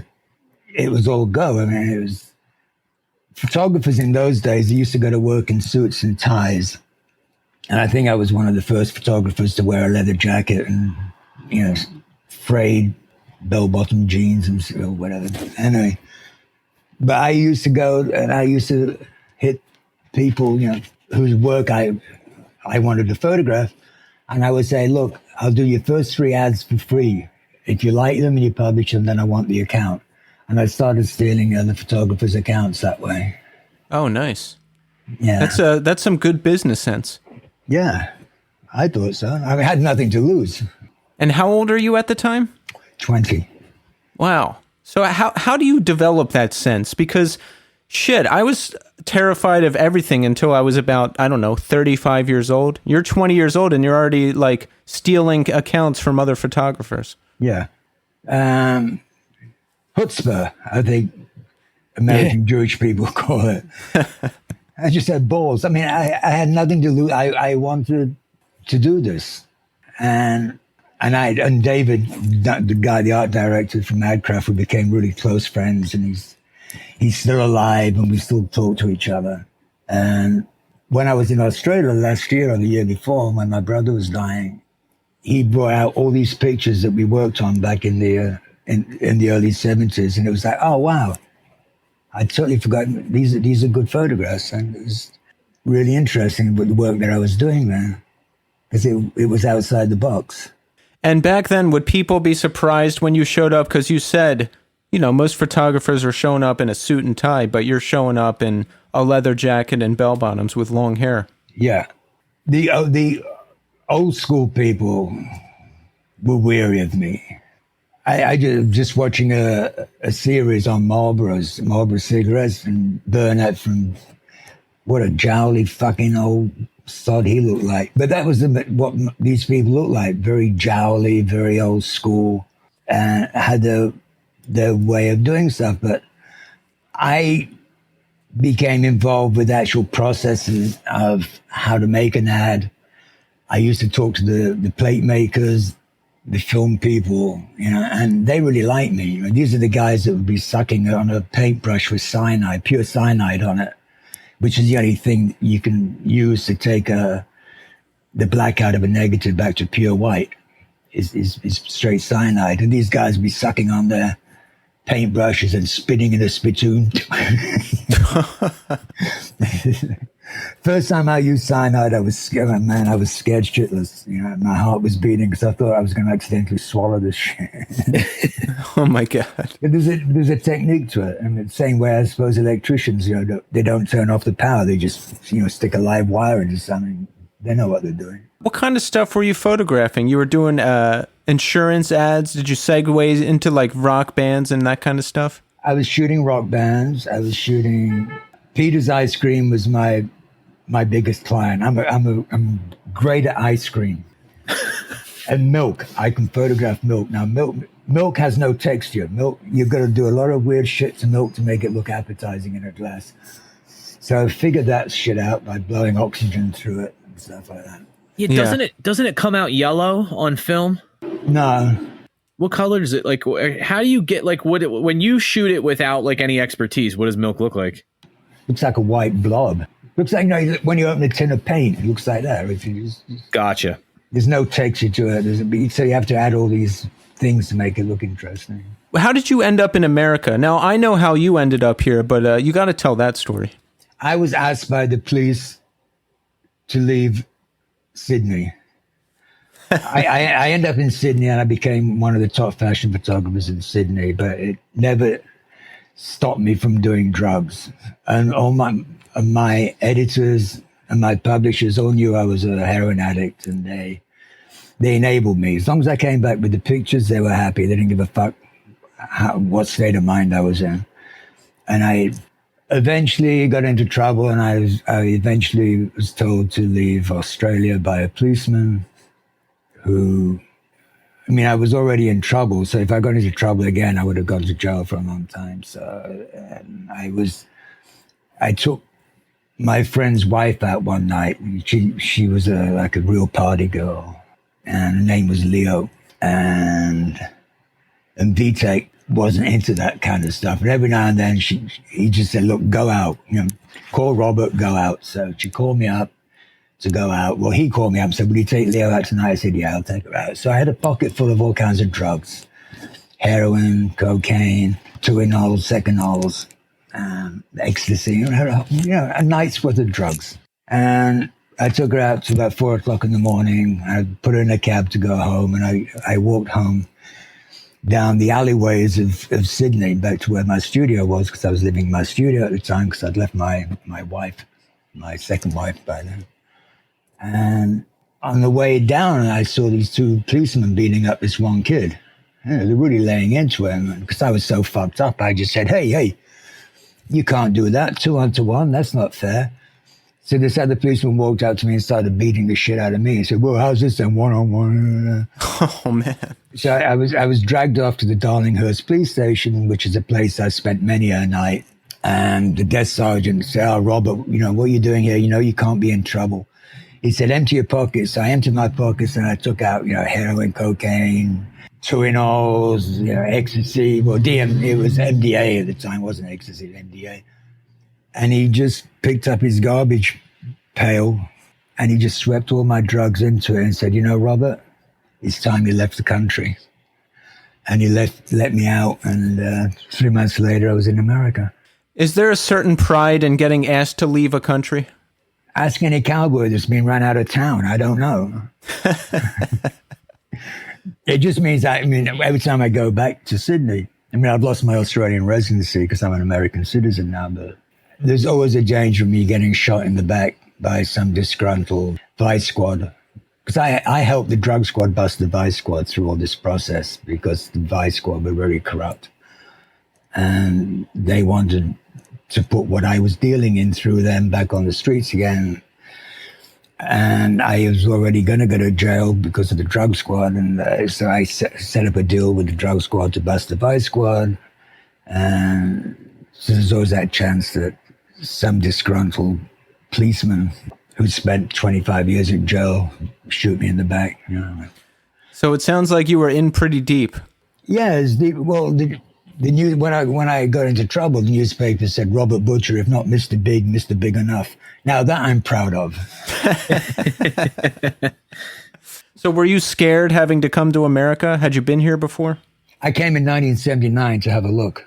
all go. I mean, it was photographers in those days. They used to go to work in suits and ties. And I think I was one of the first photographers to wear a leather jacket and, frayed bell-bottom jeans and whatever. Anyway, but I used to go and I used to hit people, whose work I wanted to photograph. And I would say, look, I'll do your first 3 ads for free. If you like them and you publish them, then I want the account. And I started stealing other photographers' accounts that way. Oh, nice. Yeah. That's some good business sense. Yeah, I thought so. I had nothing to lose. And how old are you at the time? 20. Wow. So how do you develop that sense? Because shit, I was terrified of everything until I was about, 35 years old. You're 20 years old and you're already like stealing accounts from other photographers. Yeah. Chutzpah, I think American Jewish people call it. I just had balls. I mean, I had nothing to lose. I wanted to do this. And David, the guy, the art director from Adcraft, we became really close friends, and he's still alive, and we still talk to each other. And when I was in Australia last year or the year before, when my brother was dying, he brought out all these pictures that we worked on back in the early 70s, and it was like, oh wow, I'd totally forgotten these are good photographs, and it was really interesting with the work that I was doing there because it was outside the box. And back then, would people be surprised when you showed up? Because you said, most photographers are showing up in a suit and tie, but you're showing up in a leather jacket and bell bottoms with long hair. Yeah, the old school people were weary of me. I just watching a series on Marlboro cigarettes, and Burnett from what a jowly fucking old sod he looked like. But that was what these people looked like, very jowly, very old school, and had their way of doing stuff. But I became involved with actual processes of how to make an ad. I used to talk to the plate makers, the film people, and they really liked me. These are the guys that would be sucking on a paintbrush with cyanide, pure cyanide on it, which is the only thing you can use to take the black out of a negative back to pure white is straight cyanide. And these guys would be sucking on their paintbrushes and spitting in a spittoon. First time I used cyanide, I was scared. Man, I was scared shitless. My heart was beating because I thought I was going to accidentally swallow this shit. Oh my God. There's a technique to it. And the same way I suppose electricians, they don't turn off the power. They just, stick a live wire into something. They know what they're doing. What kind of stuff were you photographing? You were doing insurance ads? Did you segue into like rock bands and that kind of stuff? I was shooting rock bands. I was shooting... Peter's Ice Cream was my biggest client. I'm great at ice cream. And milk. I can photograph milk. Now, milk has no texture. Milk, you've got to do a lot of weird shit to milk to make it look appetizing in a glass. So I figured that shit out by blowing oxygen through it and stuff like that. Yeah, doesn't it come out yellow on film? No. What color is it? Like, how do you get when you shoot it without like any expertise? What does milk look like? Looks like a white blob. Looks like when you open a tin of paint, it looks like that. Gotcha. There's no texture to it. So you have to add all these things to make it look interesting. How did you end up in America? Now, I know how you ended up here, but you got to tell that story. I was asked by the police to leave Sydney. I ended up in Sydney and I became one of the top fashion photographers in Sydney, but it never stopped me from doing drugs. And all my editors and my publishers all knew I was a heroin addict, and they enabled me. As long as I came back with the pictures, they were happy. They didn't give a fuck what state of mind I was in. And I eventually got into trouble, and I eventually was told to leave Australia by a policeman who... I was already in trouble, so if I got into trouble again, I would have gone to jail for a long time. So I took my friend's wife out one night. She was a real party girl, and her name was Leo. And Vitek wasn't into that kind of stuff. And every now and then he just said, "Look, go out. Call Robert, go out." So she called me up to go out. Well, he called me up and said, "Will you take Leo out tonight?" I said, "Yeah, I'll take her out." So I had a pocket full of all kinds of drugs: heroin, cocaine, Tuinol, Secanols, ecstasy, a night's worth of drugs. And I took her out to about 4 o'clock in the morning. I put her in a cab to go home, and I walked home down the alleyways of Sydney back to where my studio was, because I was living in my studio at the time, because I'd left my wife, my second wife by then. And on the way down, I saw these two policemen beating up this one kid. They're really laying into him. Because I was so fucked up, I just said, hey, you can't do that. 2-on-1, that's not fair. So this other policeman walked out to me and started beating the shit out of me. He said, "Well, how's this then, 1-on-1? Oh, man. So I was dragged off to the Darlinghurst police station, which is a place I spent many a night. And the desk sergeant said, "Oh, Robert, what are you doing here? You can't be in trouble." He said, "Empty your pockets." So I emptied my pockets and I took out, heroin, cocaine, Tuinols, ecstasy. Well, it was MDA at the time. It wasn't ecstasy, it was MDA. And he just picked up his garbage, pail, and he just swept all my drugs into it and said, Robert, it's time you left the country. And he let me out, and 3 months later, I was in America. Is there a certain pride in getting asked to leave a country? Ask any cowboy that's been run out of town. I don't know. It just means, every time I go back to Sydney, I've lost my Australian residency because I'm an American citizen now, but there's always a danger of me getting shot in the back by some disgruntled vice squad. Because I helped the drug squad bust the vice squad through all this process because the vice squad were very corrupt. And they wanted to put what I was dealing in through them back on the streets again. And I was already going to go to jail because of the drug squad. And so I set up a deal with the drug squad to bust the vice squad. And so there's always that chance that some disgruntled policeman who spent 25 years in jail shoot me in the back. So it sounds like you were in pretty deep. Yeah, it's deep. Well, the news, when I got into trouble, the newspaper said Robert Butcher, if not Mr. Big, Mr. Big Enough. Now that I'm proud of. So were you scared having to come to America? Had you been here before? I came in 1979 to have a look.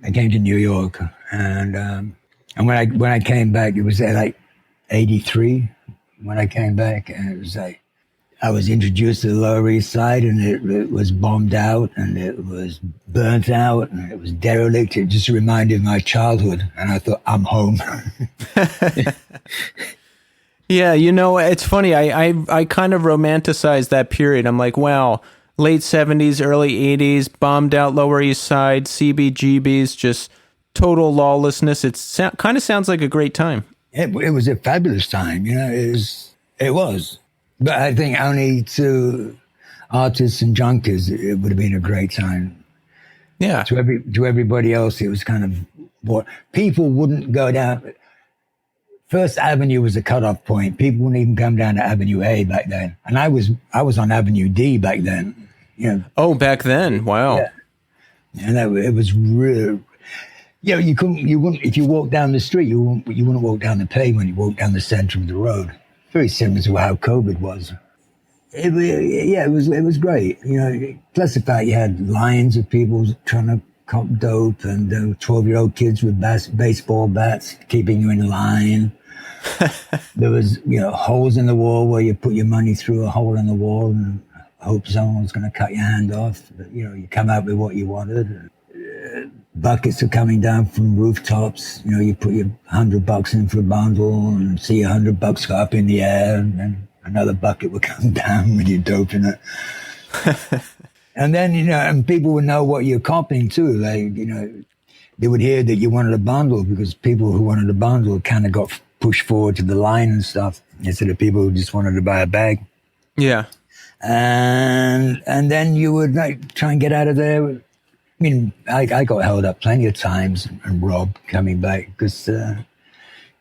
I came to New York, and when I came back, it was like 83 when I came back, and it was like I was introduced to the Lower East Side, and it was bombed out, and it was burnt out, and it was derelict. It just reminded my childhood, and I thought, I'm home. Yeah, it's funny. I kind of romanticize that period. I'm like, wow, late 70s, early 80s, bombed out Lower East Side, CBGBs, just total lawlessness. It kind of sounds like a great time. It was a fabulous time, it was. But I think only to artists and junkies, it would have been a great time. Yeah. To everybody else, it was kind of what people wouldn't go down. First Avenue was a cutoff point. People wouldn't even come down to Avenue A back then, and I was on Avenue D back then. Oh, back then, wow. Yeah. And it was real. You wouldn't, if you walk down the street, you wouldn't walk down the pavement, you walk down the center of the road. Very similar to how COVID was. It was great. Plus the fact you had lines of people trying to cop dope, and 12-year-old kids with baseball bats keeping you in line. There was, holes in the wall where you put your money through a hole in the wall and hope someone was going to cut your hand off. But, you come out with what you wanted. Buckets are coming down from rooftops. You put your $100 in for a bundle and see $100 go up in the air, and then another bucket will come down with your dope in it. And then, and people would know what you're copying too. They would hear that you wanted a bundle because people who wanted a bundle kind of got pushed forward to the line and stuff instead of people who just wanted to buy a bag. Yeah. And then you would try and get out of there. I got held up plenty of times and robbed coming back because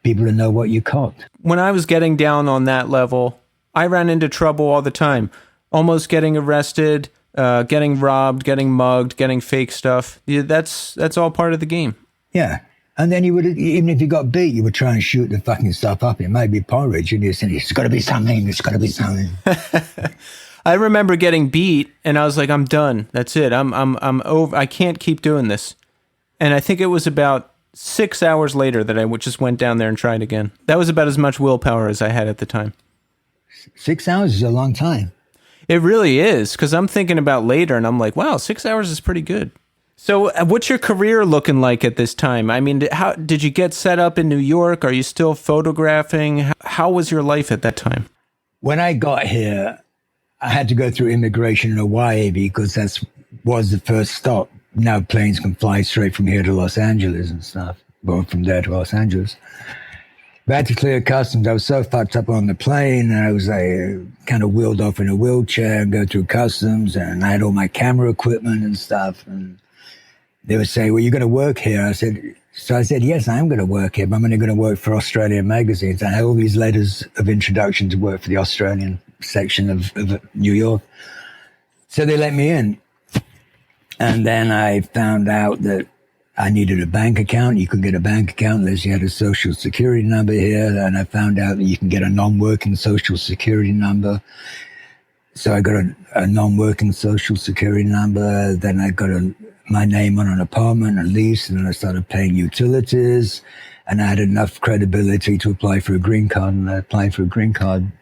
people didn't know what you caught. When I was getting down on that level, I ran into trouble all the time. Almost getting arrested, getting robbed, getting mugged, getting fake stuff. Yeah, that's all part of the game. Yeah. And then you would, even if you got beat, you would try and shoot the fucking stuff up. It might be porridge. And you say, it's got to be something. It's got to be something. I remember getting beat, and I was like, I'm done. That's it. I'm over. I can't keep doing this. And I think it was about 6 hours later that I just went down there and tried again. That was about as much willpower as I had at the time. 6 hours is a long time. It really is, because I'm thinking about later, and I'm like, wow, 6 hours is pretty good. So what's your career looking like at this time? I mean, how did you get set up in New York? Are you still photographing? How was your life at that time? When I got here, I had to go through immigration in Hawaii because that was the first stop. Now planes can fly straight from here to Los Angeles and stuff, or from there to Los Angeles. But I had to clear customs. I was so fucked up on the plane, and I was kind of wheeled off in a wheelchair and go through customs, and I had all my camera equipment and stuff. And they would say, well, you're going to work here. I said, yes, I'm going to work here, but I'm only going to work for Australian magazines. I had all these letters of introduction to work for the Australian section of New York. So they let me in. And then I found out that I needed a bank account. You could get a bank account unless you had a social security number here. And I found out that you can get a non-working social security number. So I got a non-working social security number. Then I got my name on an apartment, a lease, and then I started paying utilities. And I had enough credibility to apply for a green card. And I applied for a green card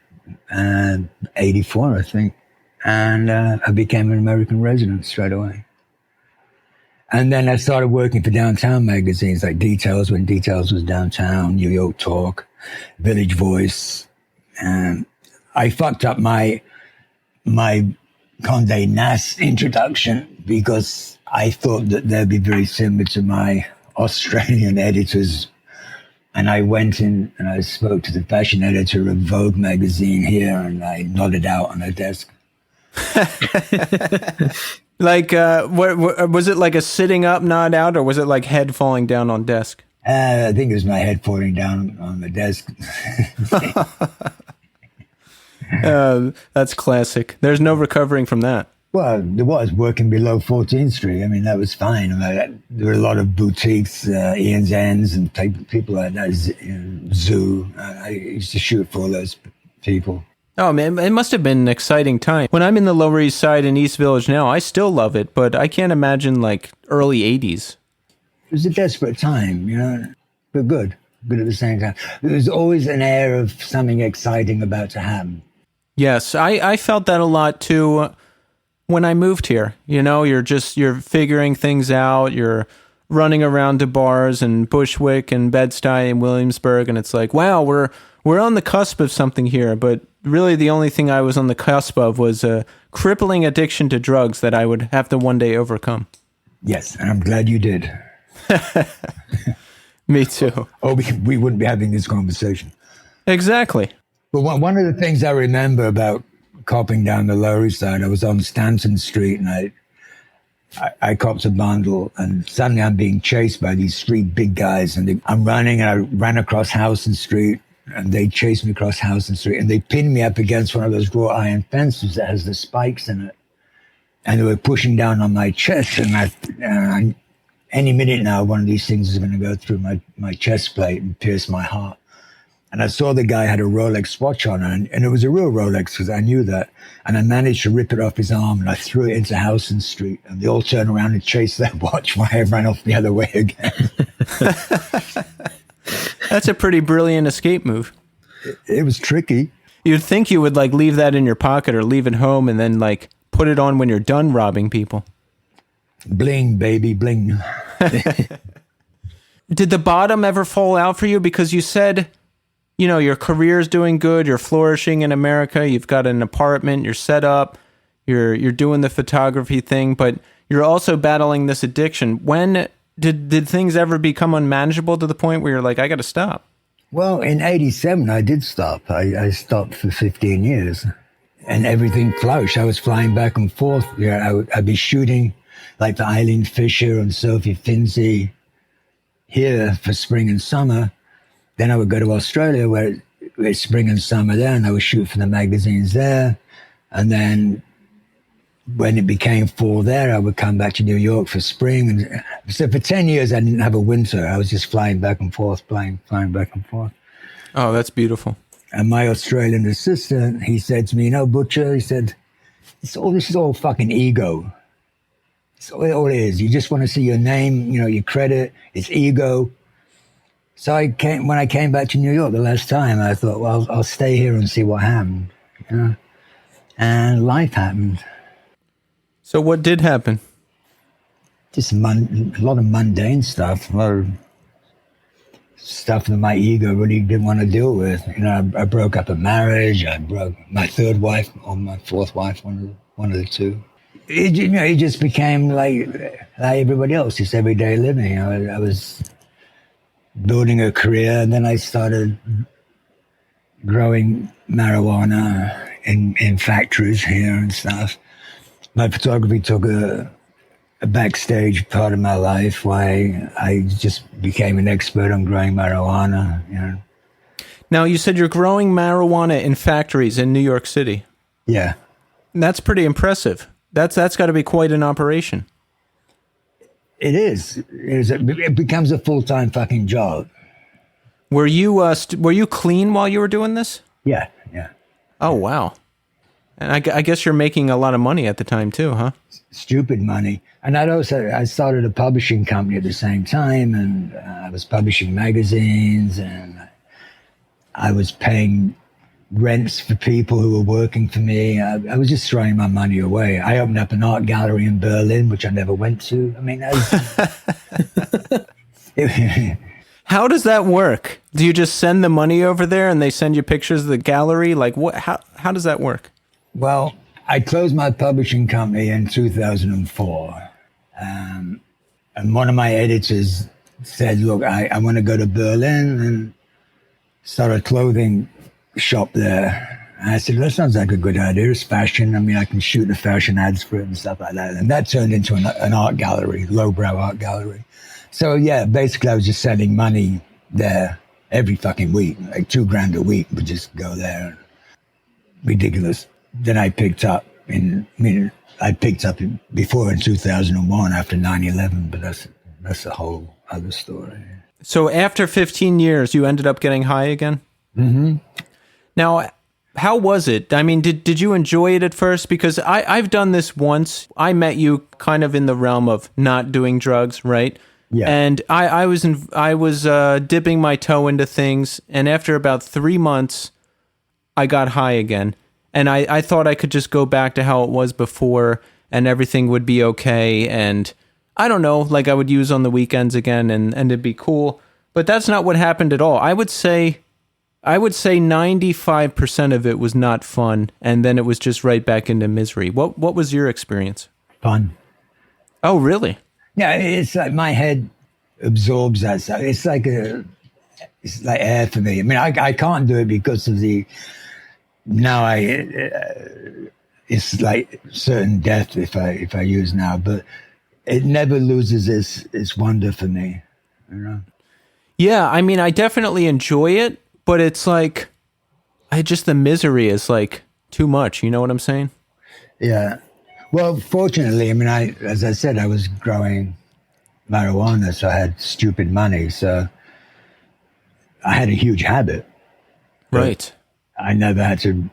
84, I think. And I became an American resident straight away. And then I started working for downtown magazines like Details, when Details was downtown, New York Talk, Village Voice. And I fucked up my Condé Nast introduction because I thought that they'd be very similar to my Australian editors. And I went in and I spoke to the fashion editor of Vogue magazine here, and I nodded out on her desk. Like, was it like a sitting up nod out, or was it like head falling down on desk? I think it was my head falling down on the desk. That's classic. There's no recovering from that. Well, there was working below 14th Street. I mean, that was fine. There were a lot of boutiques, Ian's Ends and people like that, Zoo. I used to shoot for all those people. Oh, man, it must have been an exciting time. When I'm in the Lower East Side in East Village now, I still love it, but I can't imagine, like, early 80s. It was a desperate time, but good at the same time. There was always an air of something exciting about to happen. Yes, I felt that a lot, too, when I moved here. You're figuring things out, you're running around to bars in Bushwick and Bed-Stuy and Williamsburg, and it's like, wow, we're on the cusp of something here, but really the only thing I was on the cusp of was a crippling addiction to drugs that I would have to one day overcome. Yes, and I'm glad you did. Me too. Oh, we wouldn't be having this conversation. Exactly. But one of the things I remember about copping down the Lower East Side, I was on Stanton Street, and I copped a bundle, and suddenly I'm being chased by these three big guys, and I'm running, and I ran across Houston Street, and they chased me across Houston Street, and they pinned me up against one of those wrought iron fences that has the spikes in it. And they were pushing down on my chest, and any minute now, one of these things is going to go through my chest plate and pierce my heart. And I saw the guy had a Rolex watch on, and it was a real Rolex because I knew that. And I managed to rip it off his arm, and I threw it into Houston Street, and they all turned around and chased that watch while I ran off the other way again. That's a pretty brilliant escape move. It was tricky. You'd think you would like leave that in your pocket or leave it home and then like put it on when you're done robbing people. Bling, baby, bling. Did the bottom ever fall out for you? Because you said, your career's doing good, you're flourishing in America, you've got an apartment, you're set up, you're doing the photography thing, but you're also battling this addiction. When did things ever become unmanageable to the point where you're like, I got to stop? Well, in 87, I did stop. I stopped for 15 years, and everything flourished. I was flying back and forth. I'd be shooting like for Eileen Fisher and Sophie Finzi here for spring and summer. Then I would go to Australia where it's spring and summer there, and I would shoot for the magazines there. And then when it became fall there, I would come back to New York for spring. And so for 10 years, I didn't have a winter. I was just flying back and forth, flying back and forth. Oh, that's beautiful. And my Australian assistant, he said to me, Butcher, he said, this is all fucking ego. It's all it is. You just want to see your name, your credit. It's ego. So when I came back to New York the last time, I thought, well, I'll stay here and see what happened. And life happened. So what did happen? Just a lot of mundane stuff, a lot of stuff that my ego really didn't want to deal with. I broke up a marriage. I broke my third wife or my fourth wife, one of the two. It just became like everybody else, just everyday living. I was building a career, and then I started growing marijuana in factories here and stuff. My photography took a backstage part of my life why I just became an expert on growing marijuana. Now, you said you're growing marijuana in factories in New York City. Yeah. That's pretty impressive. That's got to be quite an operation. It is. It becomes a full-time fucking job. Were you clean while you were doing this? Yeah. Oh, wow. And I guess you're making a lot of money at the time too, huh? Stupid money. And I started a publishing company at the same time, and I was publishing magazines, and I was paying rents for people who were working for me. I was just throwing my money away. I opened up an art gallery in Berlin, which I never went to. I mean, how does that work? Do you just send the money over there and they send you pictures of the gallery? Like what? How does that work? Well, I closed my publishing company in 2004. And one of my editors said, look, I want to go to Berlin and start a clothing shop there. And I said, that sounds like a good idea. It's fashion. I mean, I can shoot the fashion ads for it and stuff like that. And that turned into an art gallery, lowbrow art gallery. So yeah, basically I was just sending money there every fucking week, like $2,000 a week, would just go there. Ridiculous. Then I picked up before in 2001 after 9/11, but that's a whole other story. So after 15 years, you ended up getting high again? Mm-hmm. Now, how was it? I mean, did you enjoy it at first? Because I've done this once. I met you kind of in the realm of not doing drugs, right? Yeah. And I was dipping my toe into things, and after about 3 months, I got high again. And I thought I could just go back to how it was before and everything would be okay. And I don't know, like I would use on the weekends again and it'd be cool. But that's not what happened at all. I would say 95% of it was not fun. And then it was just right back into misery. What was your experience? Fun. Oh, really? Yeah, it's like my head absorbs that stuff. It's like air for me. I mean, I can't do it because of it's like certain death if I use now, but it never loses its wonder for me, you know? Yeah, I mean, I definitely enjoy it, but it's like, the misery is like too much. You know what I'm saying? Yeah. Well, fortunately, I mean, as I said, I was growing marijuana, so I had stupid money, so I had a huge habit. Right. I never had to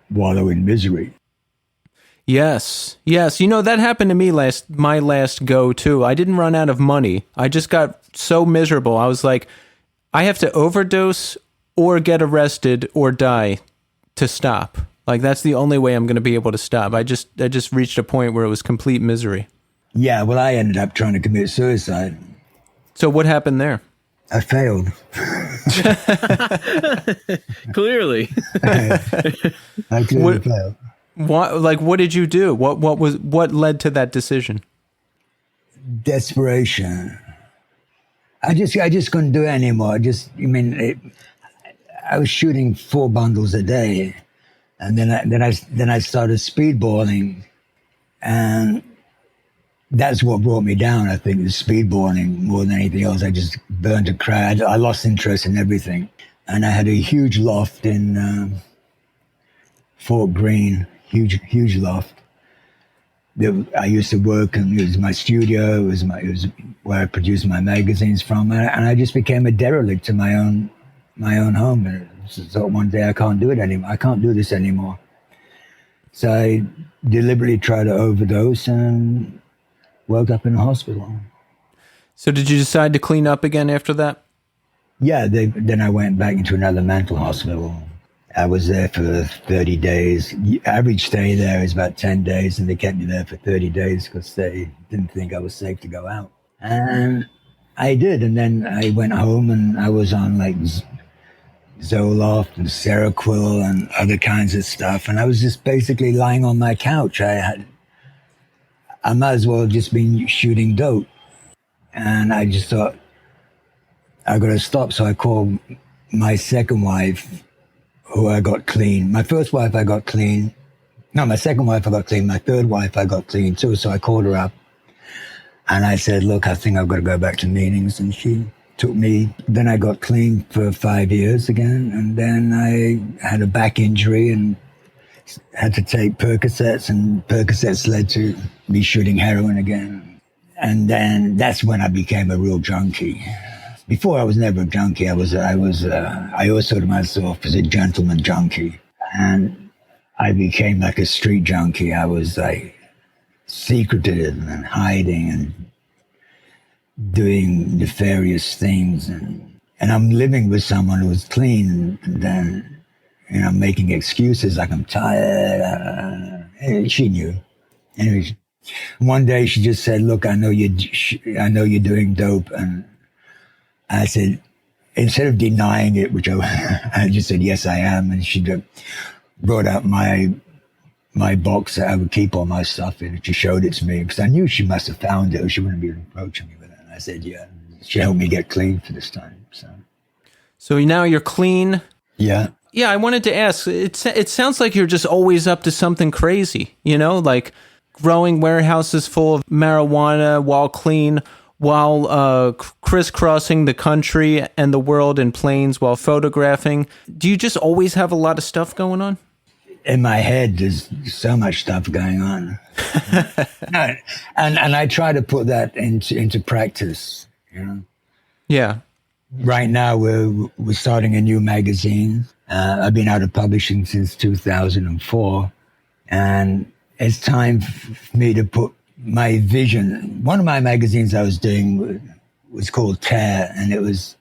wallow in misery. Yes. You know, that happened to me my last go too. I didn't run out of money. I just got so miserable. I was like, I have to overdose or get arrested or die to stop. Like that's the only way I'm going to be able to stop. I just reached a point where it was complete misery. Yeah, well, I ended up trying to commit suicide. So what happened there? I failed. Clearly. I clearly failed. What did you do? What led to that decision? Desperation. I just couldn't do it anymore. I was shooting 4 bundles a day, and then I started speedballing, and that's what brought me down. I think the speedballing more than anything else. I just burned a crowd. I lost interest in everything, and I had a huge loft in Fort Greene. Huge loft. I used to work, and it was my studio. It was where I produced my magazines from, and I just became a derelict to my own home. And so one day I can't do it anymore. I can't do this anymore. So I deliberately tried to overdose and woke up in a hospital. So did you decide to clean up again after that? Yeah. Then I went back into another mental hospital. I was there for 30 days. Average stay there is about 10 days, and they kept me there for 30 days because they didn't think I was safe to go out. And I did, and then I went home, and I was on like Zoloft and Seroquel and other kinds of stuff, and I was just basically lying on my couch. I might as well have just been shooting dope. And I just thought, I got to stop. So I called my second wife, who I got clean. My first wife, I got clean. No, my second wife, I got clean. My third wife, I got clean too. So I called her up and I said, look, I think I've got to go back to meetings. And she took me. Then I got clean for 5 years again. And then I had a back injury and had to take Percocets, and Percocets led to me shooting heroin again. And then that's when I became a real junkie. Before I was never a junkie. I always thought of myself as a gentleman junkie. And I became like a street junkie. I was like secretive and hiding and doing nefarious things. And I'm living with someone who was clean. And then, making excuses like I'm tired. She knew. Anyway, one day she just said, "Look, I know you're doing dope," and I said, instead of denying it, which I just said, "Yes, I am," and she brought out my box that I would keep all my stuff in, and she showed it to me because I knew she must have found it, or she wouldn't be approaching me with it. And I said, "Yeah." She helped me get clean for this time. So now you're clean. Yeah. Yeah, I wanted to ask. It sounds like you're just always up to something crazy. Like growing warehouses full of marijuana while clean, while crisscrossing the country and the world in planes while photographing. Do you just always have a lot of stuff going on? In my head, there's so much stuff going on. and I try to put that into practice, Yeah. Right now, we're starting a new magazine. I've been out of publishing since 2004, and it's time for me to put my vision. One of my magazines I was doing was called Tear, and it was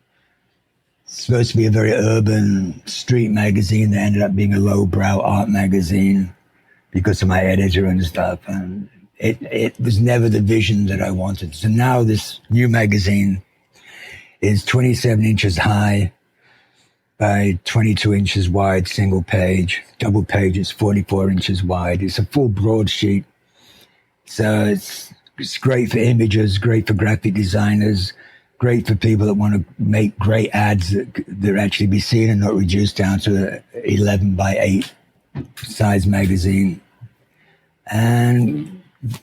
supposed to be a very urban street magazine that ended up being a lowbrow art magazine because of my editor and stuff. And it was never the vision that I wanted. So now this new magazine is 27 inches high by 22 inches wide, single page. Double page is 44 inches wide. It's a full broadsheet. So it's great for images, great for graphic designers, great for people that want to make great ads that actually be seen and not reduced down to an 11 by 8 size magazine. And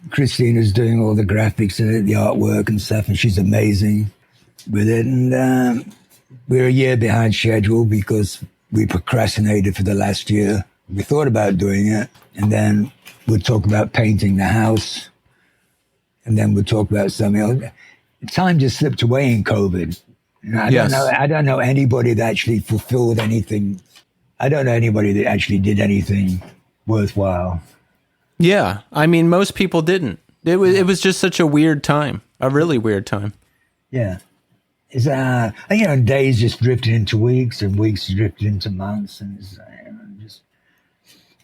Christina's doing all the graphics and the artwork and stuff, and she's amazing with it. And we're a year behind schedule because we procrastinated for the last year. We thought about doing it, and then we'd talk about painting the house, and then we'd talk about something else. Time just slipped away in COVID. I don't know anybody that actually fulfilled anything. I don't know anybody that actually did anything worthwhile. Yeah, I mean, most people didn't. It was just such a weird time, a really weird time. Yeah. It's, days just drifted into weeks and weeks drifted into months. And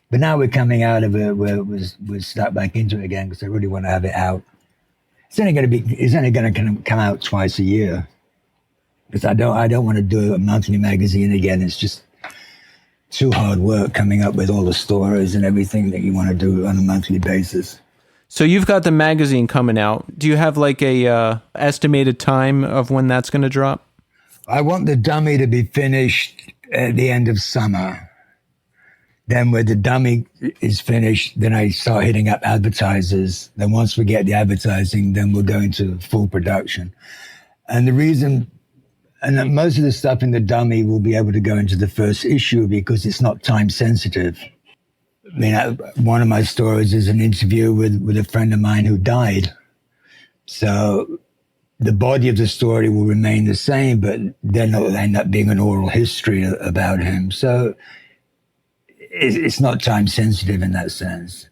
but now we're coming out of it, we're stuck back into it again because I really want to have it out. It's only going to come out twice a year because I don't want to do a monthly magazine again. It's just too hard work coming up with all the stories and everything that you want to do on a monthly basis. So you've got the magazine coming out. Do you have like a estimated time of when that's going to drop? I want the dummy to be finished at the end of summer. Then when the dummy is finished, then I start hitting up advertisers. Then once we get the advertising, then we'll go into full production. And the reason, and most of the stuff in the dummy will be able to go into the first issue because it's not time sensitive. I mean, one of my stories is an interview with a friend of mine who died. So the body of the story will remain the same, but then it'll end up being an oral history about him. So it's not time sensitive in that sense.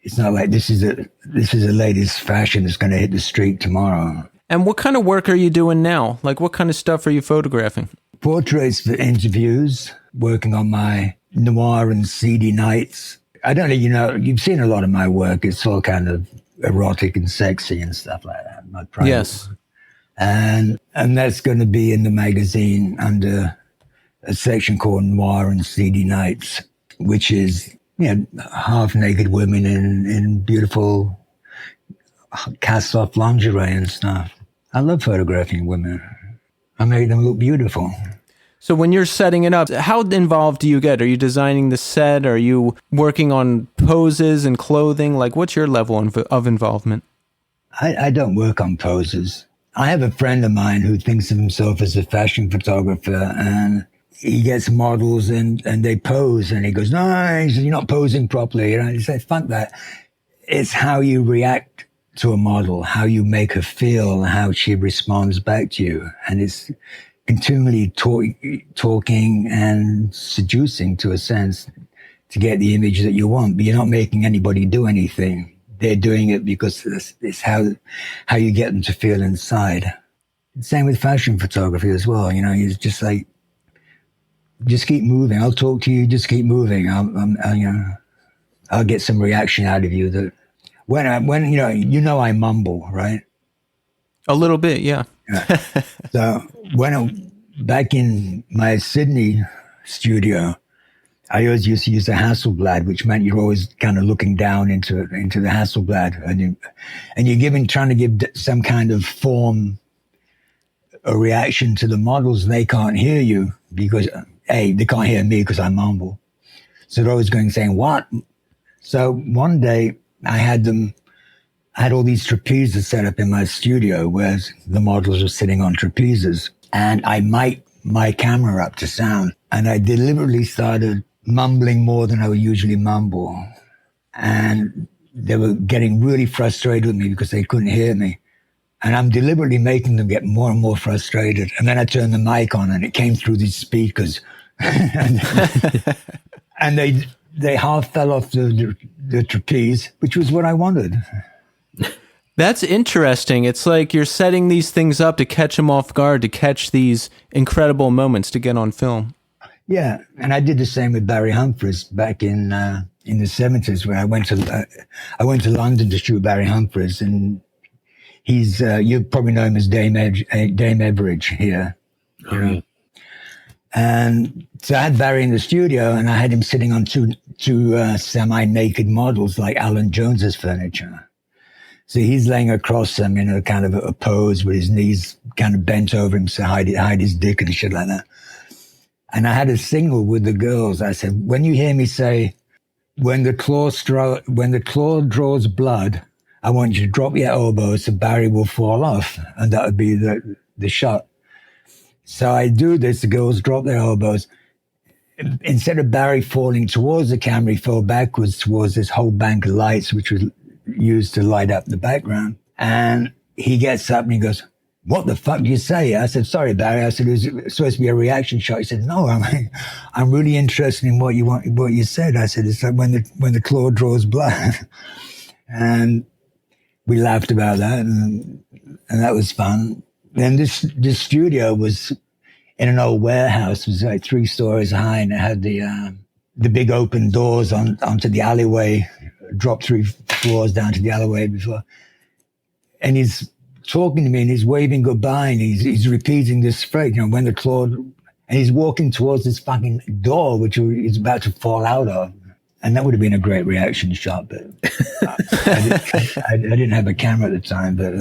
It's not like this is the latest fashion that's going to hit the street tomorrow. And what kind of work are you doing now? Like, what kind of stuff are you photographing? Portraits for interviews, working on my noir and seedy nights. I don't know, you've seen a lot of my work. It's all kind of erotic and sexy and stuff like that. My private yes. work. And that's going to be in the magazine under a section called Noir and Seedy Nights, which is, half-naked women in beautiful cast-off lingerie and stuff. I love photographing women. I made them look beautiful. So when you're setting it up, how involved do you get? Are you designing the set? Are you working on poses and clothing? Like, what's your level of involvement? I don't work on poses. I have a friend of mine who thinks of himself as a fashion photographer, and he gets models and they pose, and he goes, "No, you're not posing properly." And I say, "Fuck that. It's how you react to a model, how you make her feel, how she responds back to you. And it's continually talking and seducing to a sense to get the image that you want, but you're not making anybody do anything. They're doing it because it's how you get them to feel inside. Same with fashion photography as well. You know, it's just like, just keep moving. I'll talk to you. Just keep moving. I'll get some reaction out of you. That when I mumble, right? A little bit, yeah. So when back in my Sydney studio, I always used to use the Hasselblad, which meant you're always kind of looking down into the Hasselblad, and you're trying to give some kind of form, a reaction to the models. They can't hear you because they can't hear me because I mumble. So they're always saying what. So one day I had all these trapezes set up in my studio where the models were sitting on trapezes, and I mic'd my camera up to sound, and I deliberately started mumbling more than I would usually mumble. And they were getting really frustrated with me because they couldn't hear me. And I'm deliberately making them get more and more frustrated. And then I turned the mic on and it came through these speakers. and they half fell off the trapeze, which was what I wanted. That's interesting. It's like you're setting these things up to catch them off guard, to catch these incredible moments to get on film. Yeah, and I did the same with Barry Humphries back in the 70s, where I went to London to shoot Barry Humphries, and he's you probably know him as Dame Everidge here. Oh, yeah. And so I had Barry in the studio, and I had him sitting on two semi-naked models like Alan Jones's furniture. So he's laying across them in a kind of a pose with his knees kind of bent over him to hide his dick and shit like that. And I had a signal with the girls. I said, when you hear me say, when the claw draws blood, I want you to drop your elbows so Barry will fall off. And that would be the shot. So I do this, the girls drop their elbows. Instead of Barry falling towards the camera, he fell backwards towards this whole bank of lights, which was used to light up the background. And he gets up and he goes, what the fuck do you say? I said, sorry, Barry. I said, it was supposed to be a reaction shot. He said, no, I'm really interested in what you said. I said, it's like when the claw draws blood. And we laughed about that, and that was fun. Then this studio was in an old warehouse. It was like 3 stories high, and it had the big open doors onto the alleyway, dropped 3 floors down to the alleyway before. And he's talking to me and he's waving goodbye, and he's repeating this phrase, when the claw, and he's walking towards this fucking door, which he's about to fall out of. And that would have been a great reaction shot, but I didn't have a camera at the time. But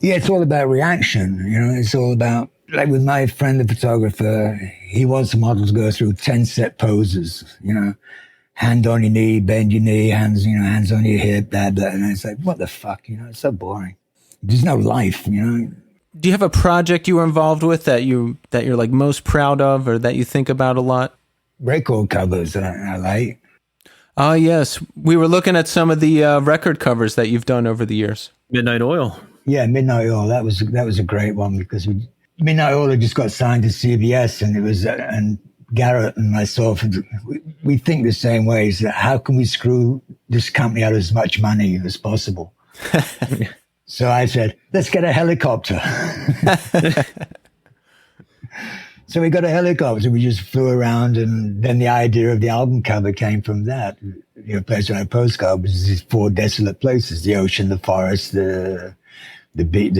yeah, it's all about reaction. It's all about, like with my friend, the photographer, he wants the model to go through 10 set poses, hand on your knee, bend your knee, hands on your hip, blah, blah. And it's like, what the fuck, it's so boring. There's no life, Do you have a project you were involved with that you're like most proud of, or that you think about a lot? Record covers I like. Oh, yes. We were looking at some of the record covers that you've done over the years. Midnight Oil. Yeah, Midnight Oil. That was a great one, because Midnight Oil had just got signed to CBS, and it was and Garrett and myself, we think the same way. Is that how can we screw this company out of as much money as possible? So I said, let's get a helicopter. So we got a helicopter, we just flew around, and then the idea of the album cover came from that. Place on a postcard was these 4 desolate places: the ocean, the forest, the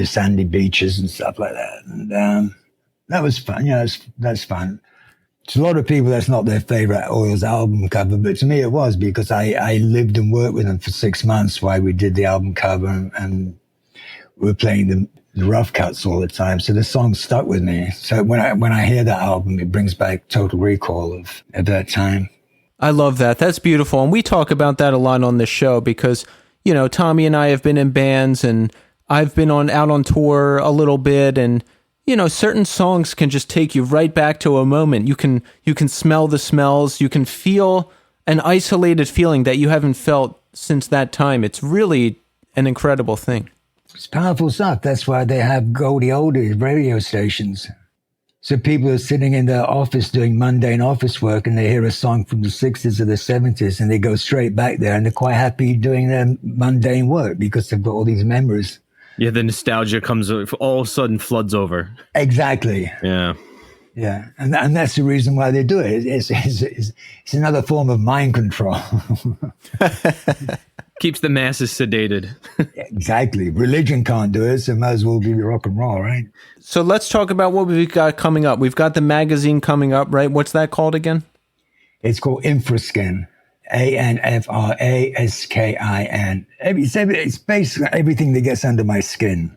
sandy beaches and stuff like that. And that was fun. That's fun. To a lot of people, that's not their favorite Oils album cover, but to me it was, because I lived and worked with them for 6 months while we did the album cover, and we were playing the rough cuts all the time. So the song stuck with me. So when I hear that album, it brings back total recall of that time. I love that. That's beautiful. And we talk about that a lot on this show because, Tommy and I have been in bands, and I've been out on tour a little bit, and certain songs can just take you right back to a moment. You can smell the smells, you can feel an isolated feeling that you haven't felt since that time. It's really an incredible thing. It's powerful stuff. That's why they have Goldie Oldies radio stations. So people are sitting in their office doing mundane office work and they hear a song from the 60s or the 70s and they go straight back there and they're quite happy doing their mundane work because they've got all these memories. Yeah, the nostalgia comes all of a sudden floods over. Exactly. Yeah. Yeah. And that's the reason why they do it. It's another form of mind control. Keeps the masses sedated. Exactly. Religion can't do it, so might as well be rock and roll, right? So let's talk about what we've got coming up. We've got the magazine coming up, right? What's that called again? It's called Infraskin. ANFRASKIN. It's basically everything that gets under my skin.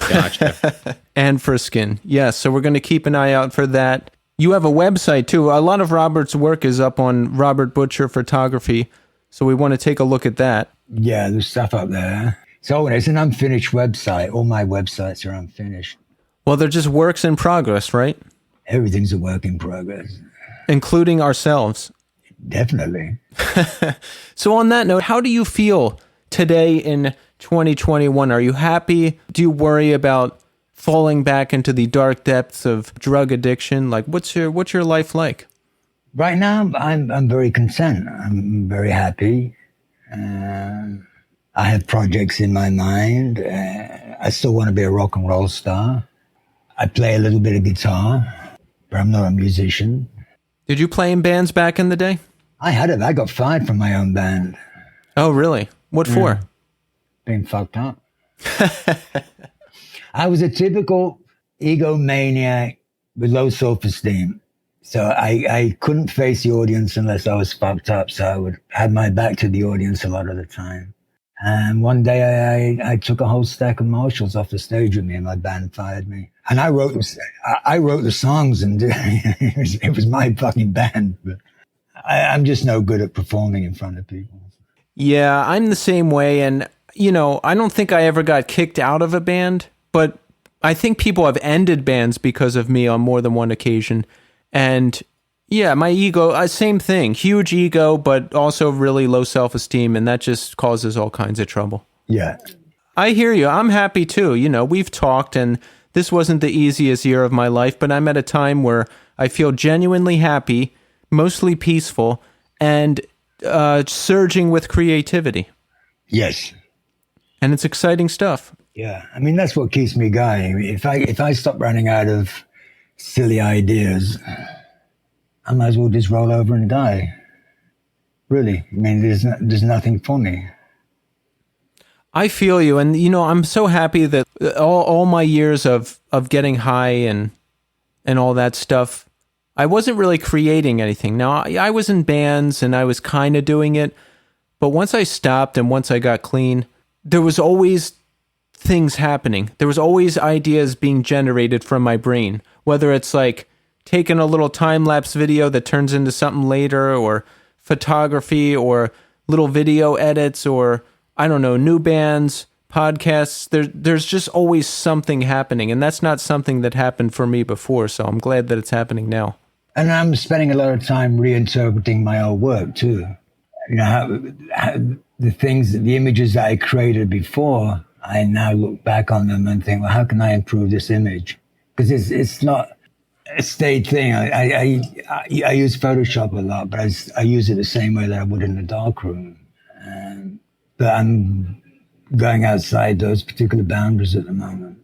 Gotcha. And for skin. Yes. So we're going to keep an eye out for that. You have a website too. A lot of Robert's work is up on Robert Butcher Photography. So we want to take a look at that. Yeah, there's stuff up there. So it's an unfinished website. All my websites are unfinished. Well, they're just works in progress, right? Everything's a work in progress. Including ourselves. Definitely. So on that note, how do you feel today in 2021? Are you happy? Do you worry about falling back into the dark depths of drug addiction? Like, what's your life like? Right now, I'm very content. I'm very happy. I have projects in my mind. I still want to be a rock and roll star. I play a little bit of guitar, but I'm not a musician. Did you play in bands back in the day? I got fired from my own band. Oh, really? What for? Being fucked up. I was a typical egomaniac with low self-esteem. So I couldn't face the audience unless I was fucked up. So I would have my back to the audience a lot of the time. And one day I took a whole stack of Marshalls off the stage with me and my band fired me. And I wrote the songs and it was my fucking band. But I'm just no good at performing in front of people. Yeah, I'm the same way. And, I don't think I ever got kicked out of a band, but I think people have ended bands because of me on more than one occasion. And yeah, my ego, same thing, huge ego, but also really low self-esteem. And that just causes all kinds of trouble. Yeah. I hear you. I'm happy too. We've talked and this wasn't the easiest year of my life, but I'm at a time where I feel genuinely happy, mostly peaceful, and surging with creativity. Yes. And it's exciting stuff. Yeah. I mean, that's what keeps me going. If I stop running out of silly ideas, I might as well just roll over and die. Really. I mean, there's nothing for me. I feel you. And, I'm so happy that all my years of getting high and all that stuff, I wasn't really creating anything. Now, I was in bands and I was kind of doing it. But once I stopped and once I got clean, there was always things happening. There was always ideas being generated from my brain, whether it's like taking a little time-lapse video that turns into something later, or photography, or little video edits, or, I don't know, new bands, podcasts. There's just always something happening, and that's not something that happened for me before, so I'm glad that it's happening now. And I'm spending a lot of time reinterpreting my old work, too. How the images that I created before, I now look back on them and think, well, how can I improve this image? Because it's not a staged thing. I use Photoshop a lot, but I use it the same way that I would in a darkroom. But I'm going outside those particular boundaries at the moment,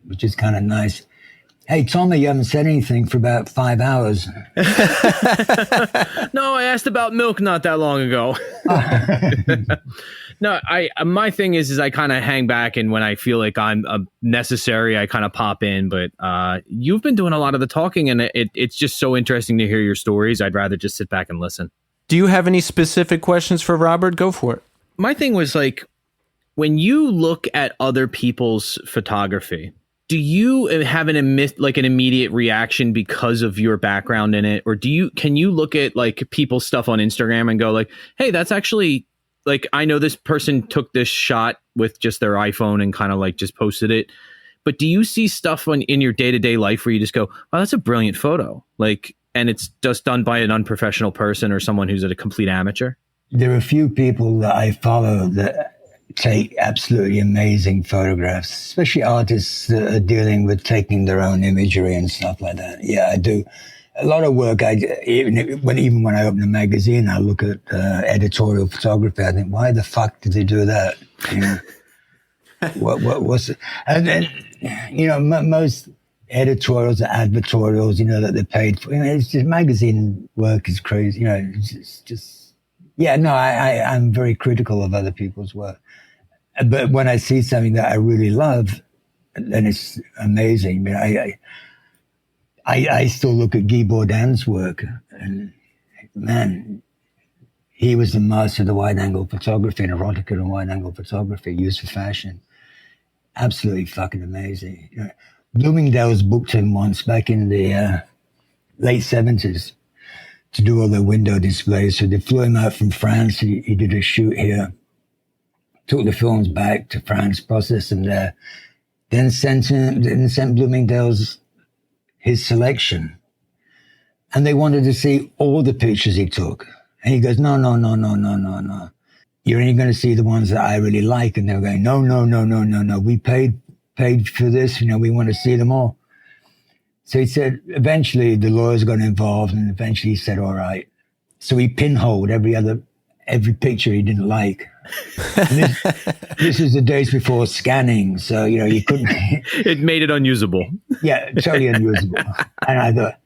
which is kind of nice. Hey, Tommy, you haven't said anything for about 5 hours. No, I asked about milk not that long ago. No, my thing is I kind of hang back, and when I feel like I'm necessary, I kind of pop in. But you've been doing a lot of the talking, and it's just so interesting to hear your stories. I'd rather just sit back and listen. Do you have any specific questions for Robert? Go for it. My thing was like, when you look at other people's photography, do you have an immediate reaction because of your background in it? Or can you look at like people's stuff on Instagram and go like, hey, that's actually like, I know this person took this shot with just their iPhone and kind of like just posted it. But do you see stuff in your day-to-day life where you just go, oh, that's a brilliant photo? Like, and it's just done by an unprofessional person or someone who's a complete amateur? There are a few people that I follow that take absolutely amazing photographs, especially artists that are dealing with taking their own imagery and stuff like that. Yeah, I do a lot of work. Even when I open a magazine, I look at editorial photography. I think, why the fuck did they do that? You know, what's it? And then, you know, most editorials are advertorials, you know, that they're paid for. You know, it's just magazine work is crazy. You know, it's just yeah. No, I'm very critical of other people's work. But when I see something that I really love, then it's amazing. I mean, I still look at Guy Bourdin's work, and man, he was the master of the wide-angle photography and erotica and wide-angle photography used for fashion. Absolutely fucking amazing. You know, Bloomingdale's booked him once back in the late 70s to do all the window displays. So they flew him out from France. He did a shoot here. Took the films back to France, processed them there, then sent Bloomingdale's his selection. And they wanted to see all the pictures he took. And he goes, no. You're only going to see the ones that I really like. And they were going, no. We paid for this. You know, we want to see them all. So he said, eventually the lawyers got involved, and eventually he said, all right. So he pinholed every picture he didn't like. This is the days before scanning, so you know you couldn't. It made it unusable. Yeah, totally unusable. And I thought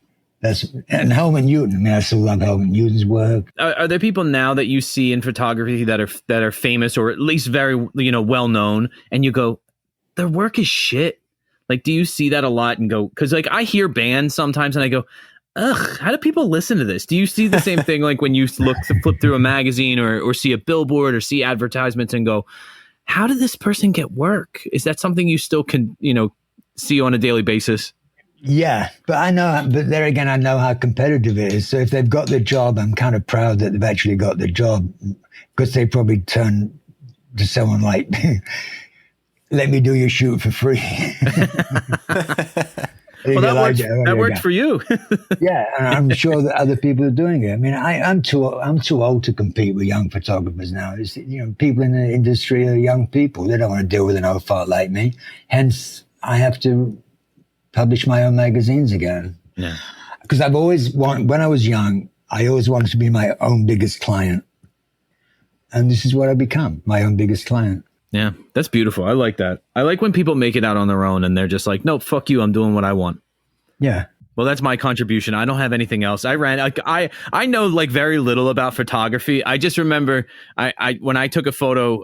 and Helmut Newton. I mean, I still love Helmut Newton's work. Are there people now that you see in photography that are famous or at least very well known, and you go, their work is shit? Like, do you see that a lot and go? Because like I hear bands sometimes, and I go, ugh, how do people listen to this? Do you see the same thing like when you flip through a magazine or see a billboard or see advertisements and go, how did this person get work? Is that something you still can, see on a daily basis? Yeah, but there again, I know how competitive it is. So if they've got the job, I'm kind of proud that they've actually got the job, because they probably turn to someone like, let me do your shoot for free. Well, that worked for you. Yeah, and I'm sure that other people are doing it. I mean, I'm too old to compete with young photographers now. It's, people in the industry are young people. They don't want to deal with an old fart like me. Hence, I have to publish my own magazines again. Yeah. Because I've always when I was young, I always wanted to be my own biggest client. And this is what I've become, my own biggest client. Yeah, that's beautiful. I like that. I like when people make it out on their own and they're just like, nope, fuck you. I'm doing what I want. Yeah. Well, that's my contribution. I don't have anything else. I know like very little about photography. I just remember when I took a photo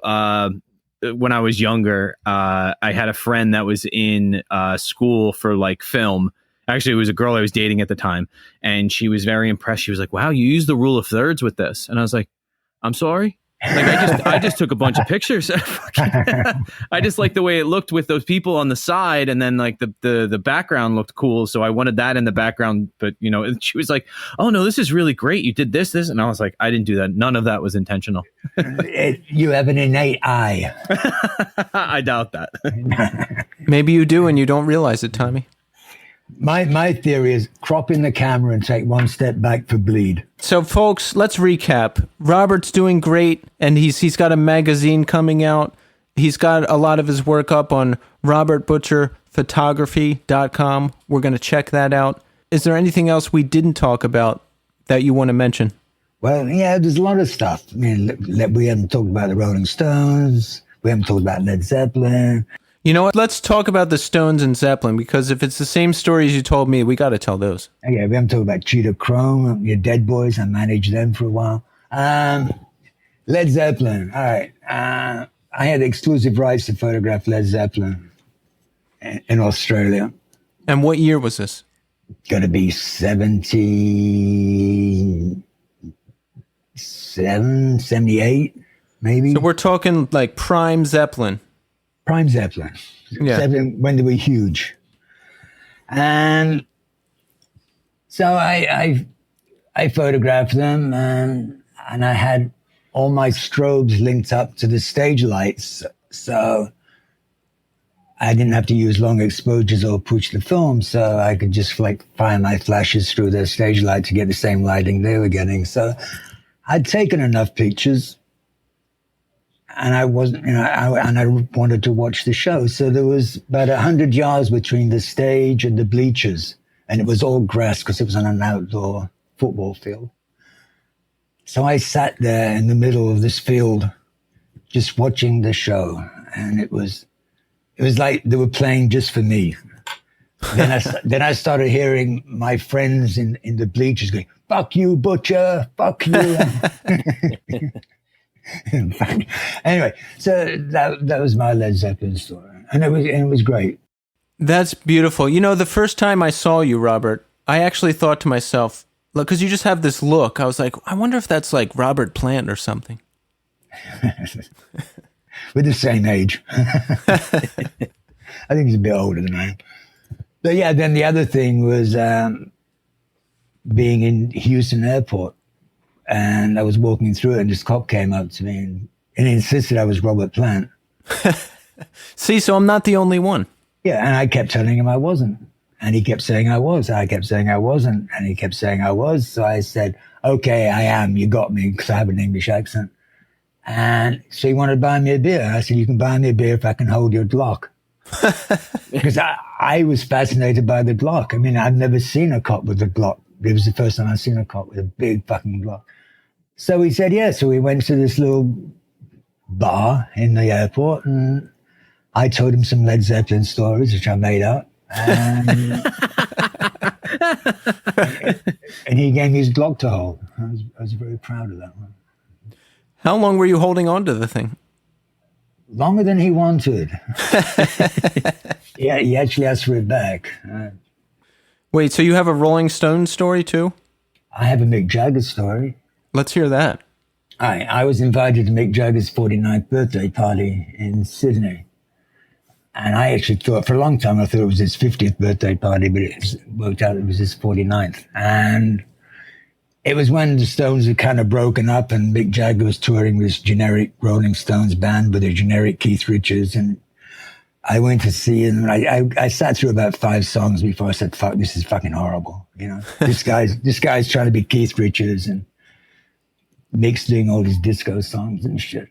when I was younger, I had a friend that was in school for like film. Actually, it was a girl I was dating at the time. And she was very impressed. She was like, wow, you used the rule of thirds with this. And I was like, I'm sorry. Like I just took a bunch of pictures. I just like the way it looked with those people on the side, and then like the background looked cool, so I wanted that in the background. But she was like, "Oh no, this is really great. You did this," and I was like, "I didn't do that. None of that was intentional." You have an innate eye. I doubt that. Maybe you do, and you don't realize it, Tommy. My theory is crop in the camera and take one step back for bleed. So, folks, let's recap. Robert's doing great, and he's got a magazine coming out. He's got a lot of his work up on robertbutcherphotography.com. We're going to check that out. Is there anything else we didn't talk about that you want to mention? Well, yeah, there's a lot of stuff. I mean, we haven't talked about the Rolling Stones. We haven't talked about Led Zeppelin. You know what? Let's talk about the Stones and Zeppelin, because if it's the same stories you told me, we got to tell those. Okay, we haven't talked about Cheetah Chrome, your Dead Boys. I managed them for a while. Led Zeppelin. All right. I had exclusive rights to photograph Led Zeppelin in Australia. And what year was this? Going to be 77, 78, maybe. So we're talking like prime Zeppelin. Prime Zeppelin. Yeah. Zeppelin, when they were huge. And so I photographed them, and I had all my strobes linked up to the stage lights. So I didn't have to use long exposures or push the film. So I could just fire my flashes through the stage light to get the same lighting they were getting. So I'd taken enough pictures. and I wasn't, and I wanted to watch the show. So there was about 100 yards between the stage and the bleachers, and it was all grass because it was on an outdoor football field. So I sat there in the middle of this field, just watching the show, and it was like they were playing just for me. Then I started hearing my friends in the bleachers going, "Fuck you, Butcher! Fuck you!" Anyway, so that was my Led Zeppelin story, and it was great. That's beautiful. You know, the first time I saw you, Robert, I actually thought to myself, look, because you just have this look. I was like, I wonder if that's like Robert Plant or something. We're the same age. I think he's a bit older than I am. But yeah, then the other thing was being in Houston Airport, and I was walking through it, and this cop came up to me and he insisted I was Robert Plant. See, so I'm not the only one. Yeah, and I kept telling him I wasn't. And he kept saying I was. I kept saying I wasn't. And he kept saying I was. So I said, okay, I am. You got me, because I have an English accent. And so he wanted to buy me a beer. I said, you can buy me a beer if I can hold your Glock. Because I was fascinated by the Glock. I mean, I'd never seen a cop with a Glock. It was the first time I'd seen a cop with a big fucking Glock. So he said, yeah. So we went to this little bar in the airport, and I told him some Led Zeppelin stories, which I made up. And he gave me his Glock to hold. I was very proud of that one. How long were you holding on to the thing? Longer than he wanted. Yeah, he actually asked for it back. Wait, so you have a Rolling Stone story too? I have a Mick Jagger story. Let's hear that. I was invited to Mick Jagger's 49th birthday party in Sydney. And I actually thought, for a long time, I thought it was his 50th birthday party, but it worked out it was his 49th. And it was when the Stones had kind of broken up and Mick Jagger was touring with this generic Rolling Stones band with a generic Keith Richards. And I went to see him, and I sat through about 5 songs before I said, fuck, this is fucking horrible. You know, this guy's trying to be Keith Richards, and Mick's doing all these disco songs and shit.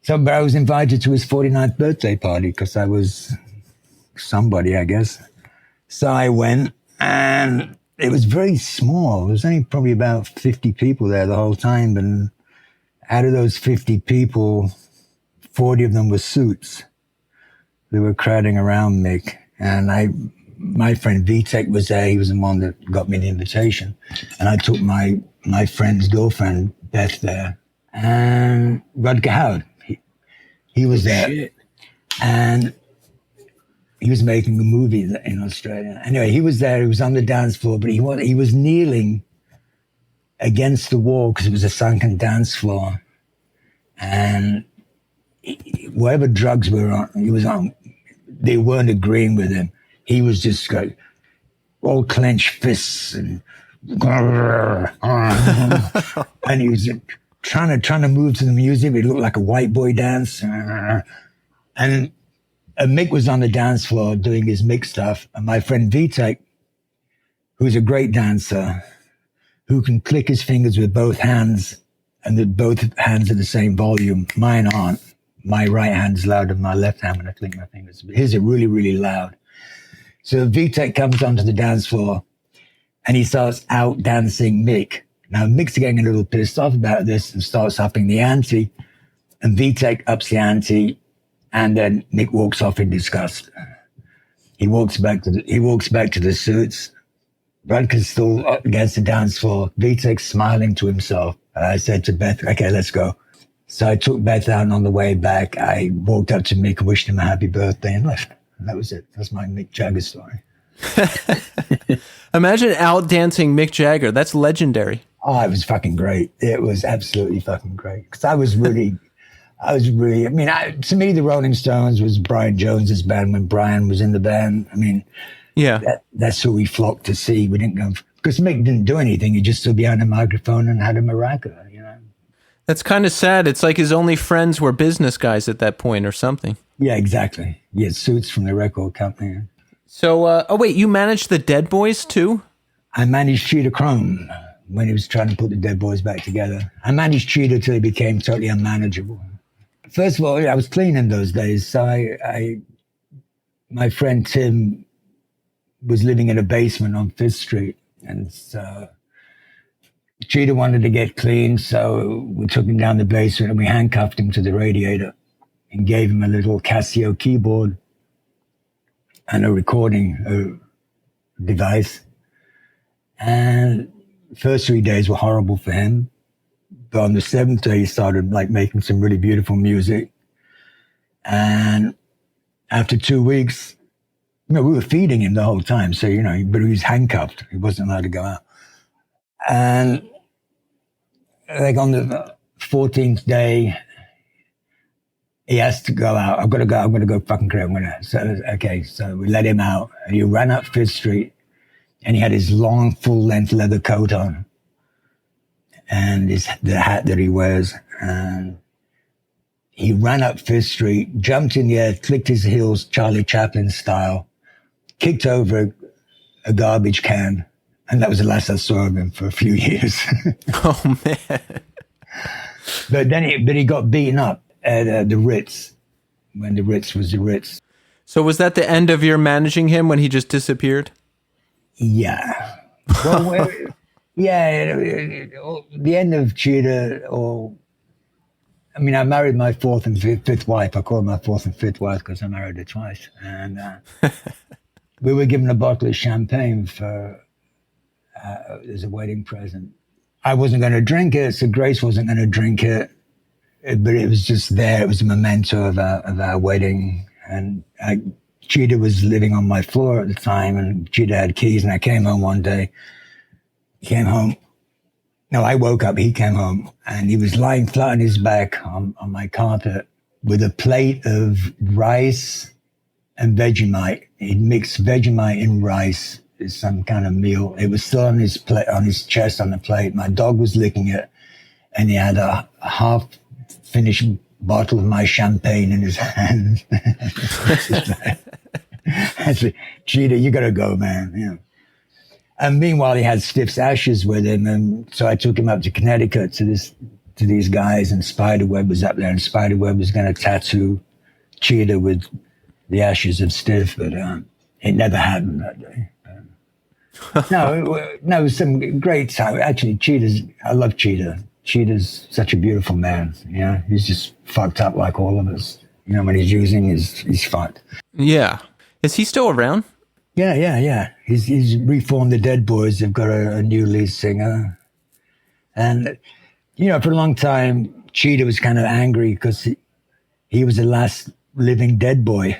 But I was invited to his 49th birthday party because I was somebody, I guess. So I went, and it was very small. There was only probably about 50 people there the whole time. And out of those 50 people, 40 of them were suits. They were crowding around Mick. And my friend Vitek was there. He was the one that got me the invitation. And I took my friend's girlfriend, Beth, there. And Rutger Hauer. He was there, shit. And he was making a movie in Australia. Anyway, he was there. He was on the dance floor, but he was kneeling against the wall because it was a sunken dance floor. And whatever drugs he was on, they weren't agreeing with him. He was just like all clenched fists and and he was trying to move to the music. It looked like a white boy dance. And Mick was on the dance floor doing his Mick stuff. And my friend Vitek, who's a great dancer, who can click his fingers with both hands, and that both hands are the same volume. Mine aren't. My right hand's louder than my left hand when I click my fingers. But his are really, really loud. So Vitek comes onto the dance floor and he starts out dancing Mick. Now, Mick's getting a little pissed off about this and starts upping the ante, and Vitek ups the ante, and then Mick walks off in disgust. He walks back to the suits. Rutger's still up against the dance floor. Vitek's smiling to himself. I said to Beth, okay, let's go. So I took Beth out, and on the way back, I walked up to Mick, wished him a happy birthday, and left. And that was it. That's my Mick Jagger story. Imagine out dancing Mick Jagger. That's legendary. Oh, it was fucking great. It was absolutely fucking great. Because I was really, I mean, to me, the Rolling Stones was Brian Jones's band when Brian was in the band. I mean, yeah, that's who we flocked to see. We didn't go, because Mick didn't do anything. He just stood behind a microphone and had a maraca, you know. That's kind of sad. It's like his only friends were business guys at that point or something. Yeah, exactly. He had suits from the record company. So, oh wait, you managed the Dead Boys too? I managed Sheet of Chrome, when he was trying to put the Dead Boys back together. I managed Cheetah till he became totally unmanageable. First of all, I was clean in those days, so my friend Tim was living in a basement on Fifth Street, and so Cheetah wanted to get clean, so we took him down the basement and we handcuffed him to the radiator and gave him a little Casio keyboard and a recording device. And first 3 days were horrible for him. But on the 7th day, he started like making some really beautiful music. And after 2 weeks, we were feeding him the whole time. So, but he was handcuffed. He wasn't allowed to go out. And like on the 14th day, he asked to go out. I'm going to go fucking crazy. So we let him out. And he ran up Fifth Street. And he had his long, full-length leather coat on. And the hat that he wears. And he ran up Fifth Street, jumped in the air, clicked his heels, Charlie Chaplin style, kicked over a garbage can. And that was the last I saw of him for a few years. Oh, man. But he got beaten up at the Ritz, when the Ritz was the Ritz. So was that the end of your managing him when he just disappeared? Yeah. Well, the end of Cheetah, I married my fourth and fifth wife. I call her my fourth and fifth wife because I married her twice. And we were given a bottle of champagne as a wedding present. I wasn't going to drink it, so Grace wasn't going to drink it. But it was just there. It was a memento of our wedding. And Cheetah was living on my floor at the time, and Cheetah had keys, and I came home one day. He came home. No, I woke up, he came home, and he was lying flat on his back on my carpet with a plate of rice and Vegemite. He'd mixed Vegemite and rice as some kind of meal. It was still on his chest on the plate. My dog was licking it, and he had a half-finished bottle of my champagne in his hand. I said, Cheetah, you gotta go, man. And meanwhile, he had Stiff's ashes with him, and so I took him up to Connecticut to these guys, and Spiderweb was up there, and Spiderweb was going to tattoo Cheetah with the ashes of Stiff, but it never happened that day. No, it was some great time. Actually, I love Cheetah. Cheetah's such a beautiful man. He's just fucked up like all of us. When he's using, he's fucked. Yeah. Is he still around? Yeah. He's reformed the Dead Boys. They've got a new lead singer. And, for a long time, Cheetah was kind of angry because he was the last living Dead Boy.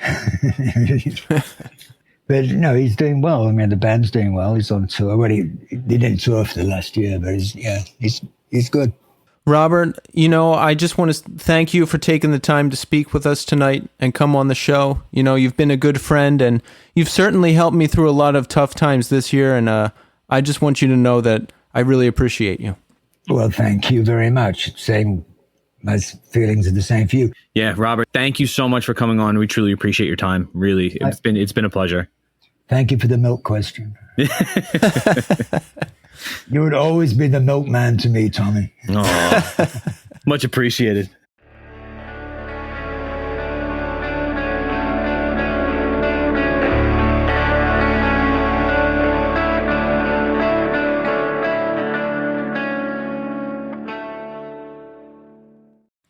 But, he's doing well. The band's doing well. He's on tour. Well, he didn't tour for the last year, but he's good. Robert, I just want to thank you for taking the time to speak with us tonight and come on the show. You've been a good friend, and you've certainly helped me through a lot of tough times this year, and I just want you to know that I really appreciate you. Well, thank you very much. Same, my feelings are the same for you. Yeah, Robert, thank you so much for coming on. We truly appreciate your time. Really, it's been a pleasure. Thank you for the milk question. You would always be the milkman to me, Tommy. Oh, much appreciated.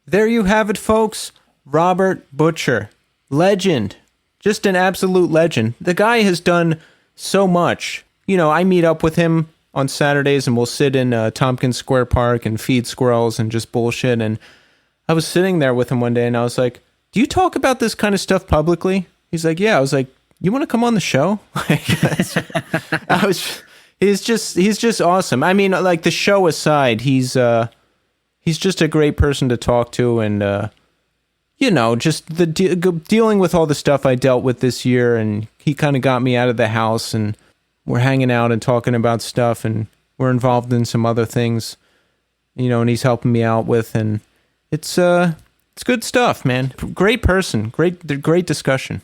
There you have it, folks. Robert Butcher. Legend. Just an absolute legend. The guy has done so much. I meet up with him on Saturdays, and we'll sit in Tompkins Square Park and feed squirrels and just bullshit. And I was sitting there with him one day, and I was like, do you talk about this kind of stuff publicly? He's like, yeah. I was like, you want to come on the show? He's just awesome. The show aside, he's just a great person to talk to, and just dealing with all the stuff I dealt with this year, and he kind of got me out of the house, and we're hanging out and talking about stuff, and we're involved in some other things, and he's helping me out with, and it's good stuff, man. Great person, great discussion.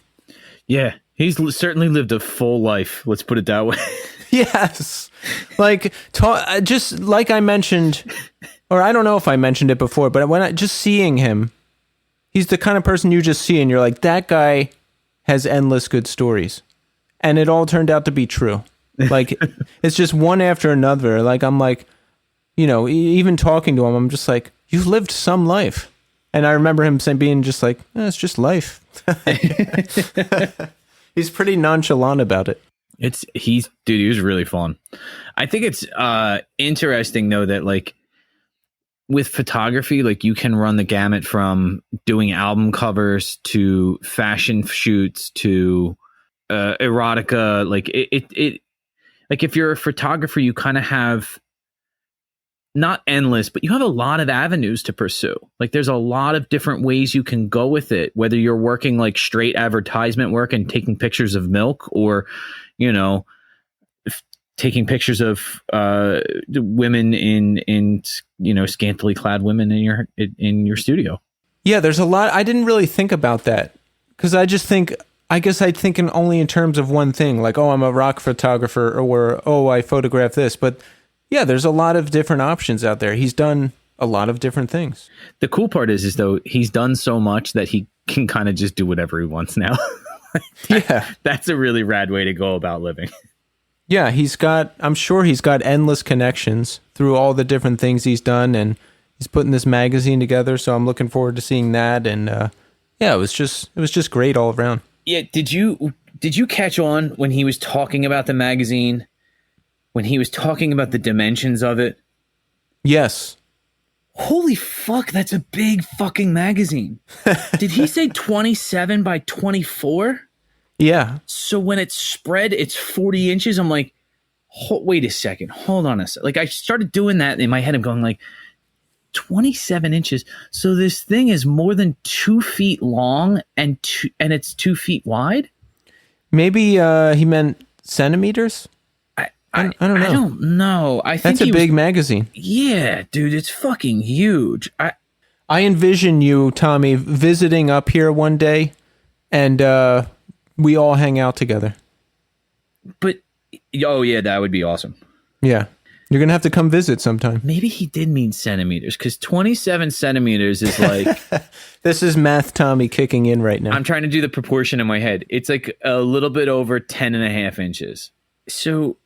Yeah, he's certainly lived a full life. Let's put it that way. Yes. Like, just like I mentioned, or I don't know if I mentioned it before, but just seeing him, he's the kind of person you just see and you're like, that guy has endless good stories. And it all turned out to be true. Like, it's just one after another. Like, I'm like, even talking to him, I'm just like, you've lived some life. And I remember him being just like, it's just life. He's pretty nonchalant about it. He was really fun. I think it's interesting though that like with photography, like you can run the gamut from doing album covers to fashion shoots to erotica. Like it like if you're a photographer, you kind of have not endless, but you have a lot of avenues to pursue. Like there's a lot of different ways you can go with it, whether you're working like straight advertisement work and taking pictures of milk, or, taking pictures of women in scantily clad women in your studio. Yeah, there's a lot. I didn't really think about that because I guess I'd think only in terms of one thing, like, oh, I'm a rock photographer, or, oh, I photograph this. But yeah, there's a lot of different options out there. He's done a lot of different things. The cool part is though, he's done so much that he can kind of just do whatever he wants now. Yeah. That's a really rad way to go about living. Yeah, I'm sure he's got endless connections through all the different things he's done, and he's putting this magazine together. So I'm looking forward to seeing that. And it was just great all around. Yeah. Did you catch on when he was talking about the magazine? When he was talking about the dimensions of it? Yes. Holy fuck, that's a big fucking magazine. Did he say 27 by 24? Yeah. So when it's spread, it's 40 inches. I'm like, wait a second. Hold on a second. Like I started doing that in my head. I'm going like 27 inches. So this thing is more than 2 feet long and it's 2 feet wide? Maybe he meant centimeters? I don't know. I don't know. I think that's a big magazine. Yeah, dude, it's fucking huge. I envision you, Tommy, visiting up here one day, and we all hang out together. But oh yeah, that would be awesome. Yeah, you're gonna have to come visit sometime. Maybe he did mean centimeters, because 27 centimeters is like. This is math Tommy kicking in right now. I'm trying to do the proportion in my head. It's like a little bit over 10 and a half inches. So.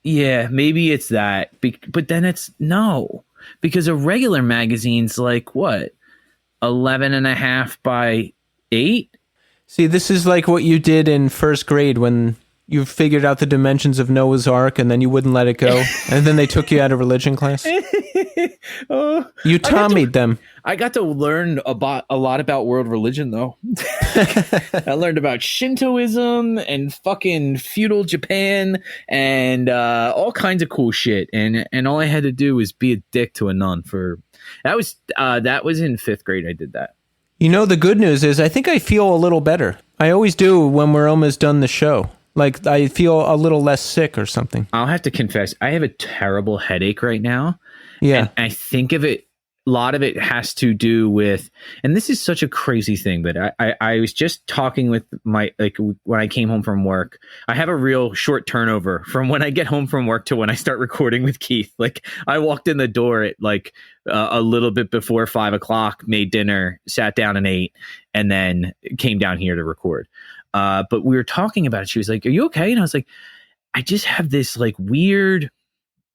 Yeah, maybe it's that. But then it's no. Because a regular magazine's like, what? 11 and a half by 8? See, this is like what you did in first grade when you figured out the dimensions of Noah's Ark and then you wouldn't let it go. And then they took you out of religion class. You Tommied them. I got to learn a lot about world religion, though. I learned about Shintoism and fucking feudal Japan and all kinds of cool shit. And all I had to do was be a dick to a nun for that was in 5th grade. I did that. The good news is I think I feel a little better. I always do when we're almost done the show. Like I feel a little less sick or something. I'll have to confess, I have a terrible headache right now. Yeah. And I think a lot of it has to do with, and this is such a crazy thing, but I was just talking with when I came home from work, I have a real short turnover from when I get home from work to when I start recording with Keith. Like I walked in the door at like a little bit before 5 o'clock, made dinner, sat down and ate, and then came down here to record. But we were talking about it. She was like, "Are you okay?" And I was like, "I just have this like weird,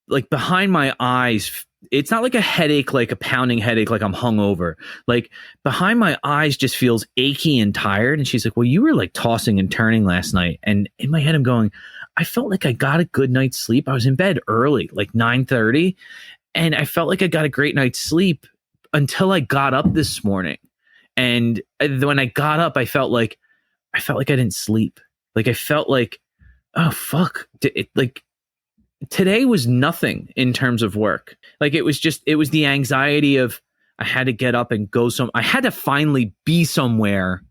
like behind my eyes. It's not like a headache, like a pounding headache, like I'm hungover. Like behind my eyes just feels achy and tired." And she's like, "Well, you were like tossing and turning last night." And in my head, I'm going, I felt like I got a good night's sleep. I was in bed early, like 9:30. And I felt like I got a great night's sleep until I got up this morning. And when I got up, I felt like I didn't sleep. Like I felt like, oh fuck, like today was nothing in terms of work. Like it was the anxiety of I had to get up and go I had to finally be somewhere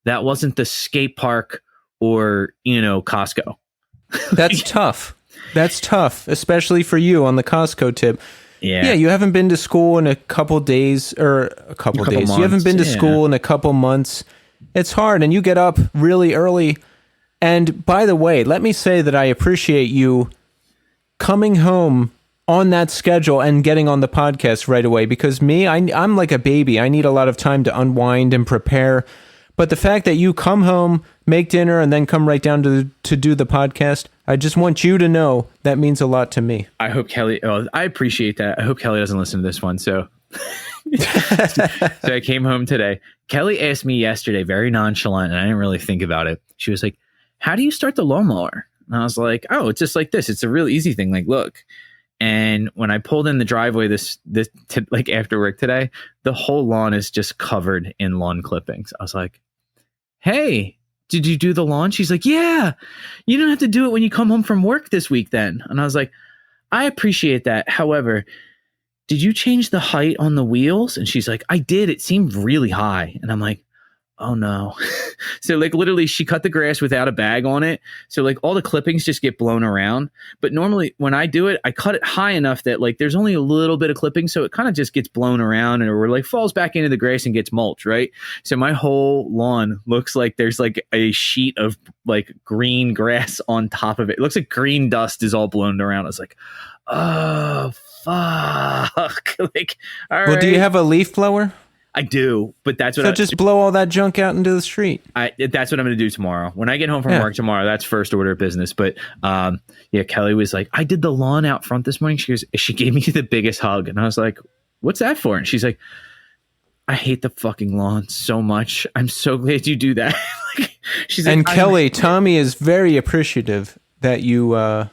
that wasn't the skate park or Costco. That's tough. That's tough, especially for you on the Costco tip. Yeah, you haven't been to school in a couple days or a couple days. Months, you haven't been to school in a couple months. It's hard, and you get up really early. And by the way, let me say that I appreciate you coming home on that schedule and getting on the podcast right away, because I'm like a baby. I need a lot of time to unwind and prepare. But the fact that you come home, make dinner, and then come right down to do the podcast, I just want you to know that means a lot to me. I hope Kelly, I appreciate that. I hope Kelly doesn't listen to this one. So I came home today. Kelly asked me yesterday, very nonchalant, and I didn't really think about it. She was like, how do you start the lawnmower? And I was like, oh, it's just like this. It's a real easy thing. Like, look. And when I pulled in the driveway like after work today, the whole lawn is just covered in lawn clippings. I was like, hey, did you do the lawn? She's like, yeah, you don't have to do it when you come home from work this week then. And I was like, I appreciate that. However, did you change the height on the wheels? And she's like, I did. It seemed really high. And I'm like, oh no. So like literally she cut the grass without a bag on it. So like all the clippings just get blown around. But normally when I do it, I cut it high enough that like there's only a little bit of clipping. So it kind of just gets blown around and or like falls back into the grass and gets mulch, right? So my whole lawn looks like there's like a sheet of like green grass on top of it. It looks like green dust is all blown around. I was like, oh fuck. Like, all right. Well, do you have a leaf blower? I do, but that's what so just blow all that junk out into the street. That's what I'm going to do tomorrow. When I get home from work tomorrow, that's first order of business. But yeah, Kelly was like, I did the lawn out front this morning. She gave me the biggest hug. And I was like, what's that for? And she's like, I hate the fucking lawn so much. I'm so glad you do that. She's like, and Kelly, Tommy is very appreciative that you cut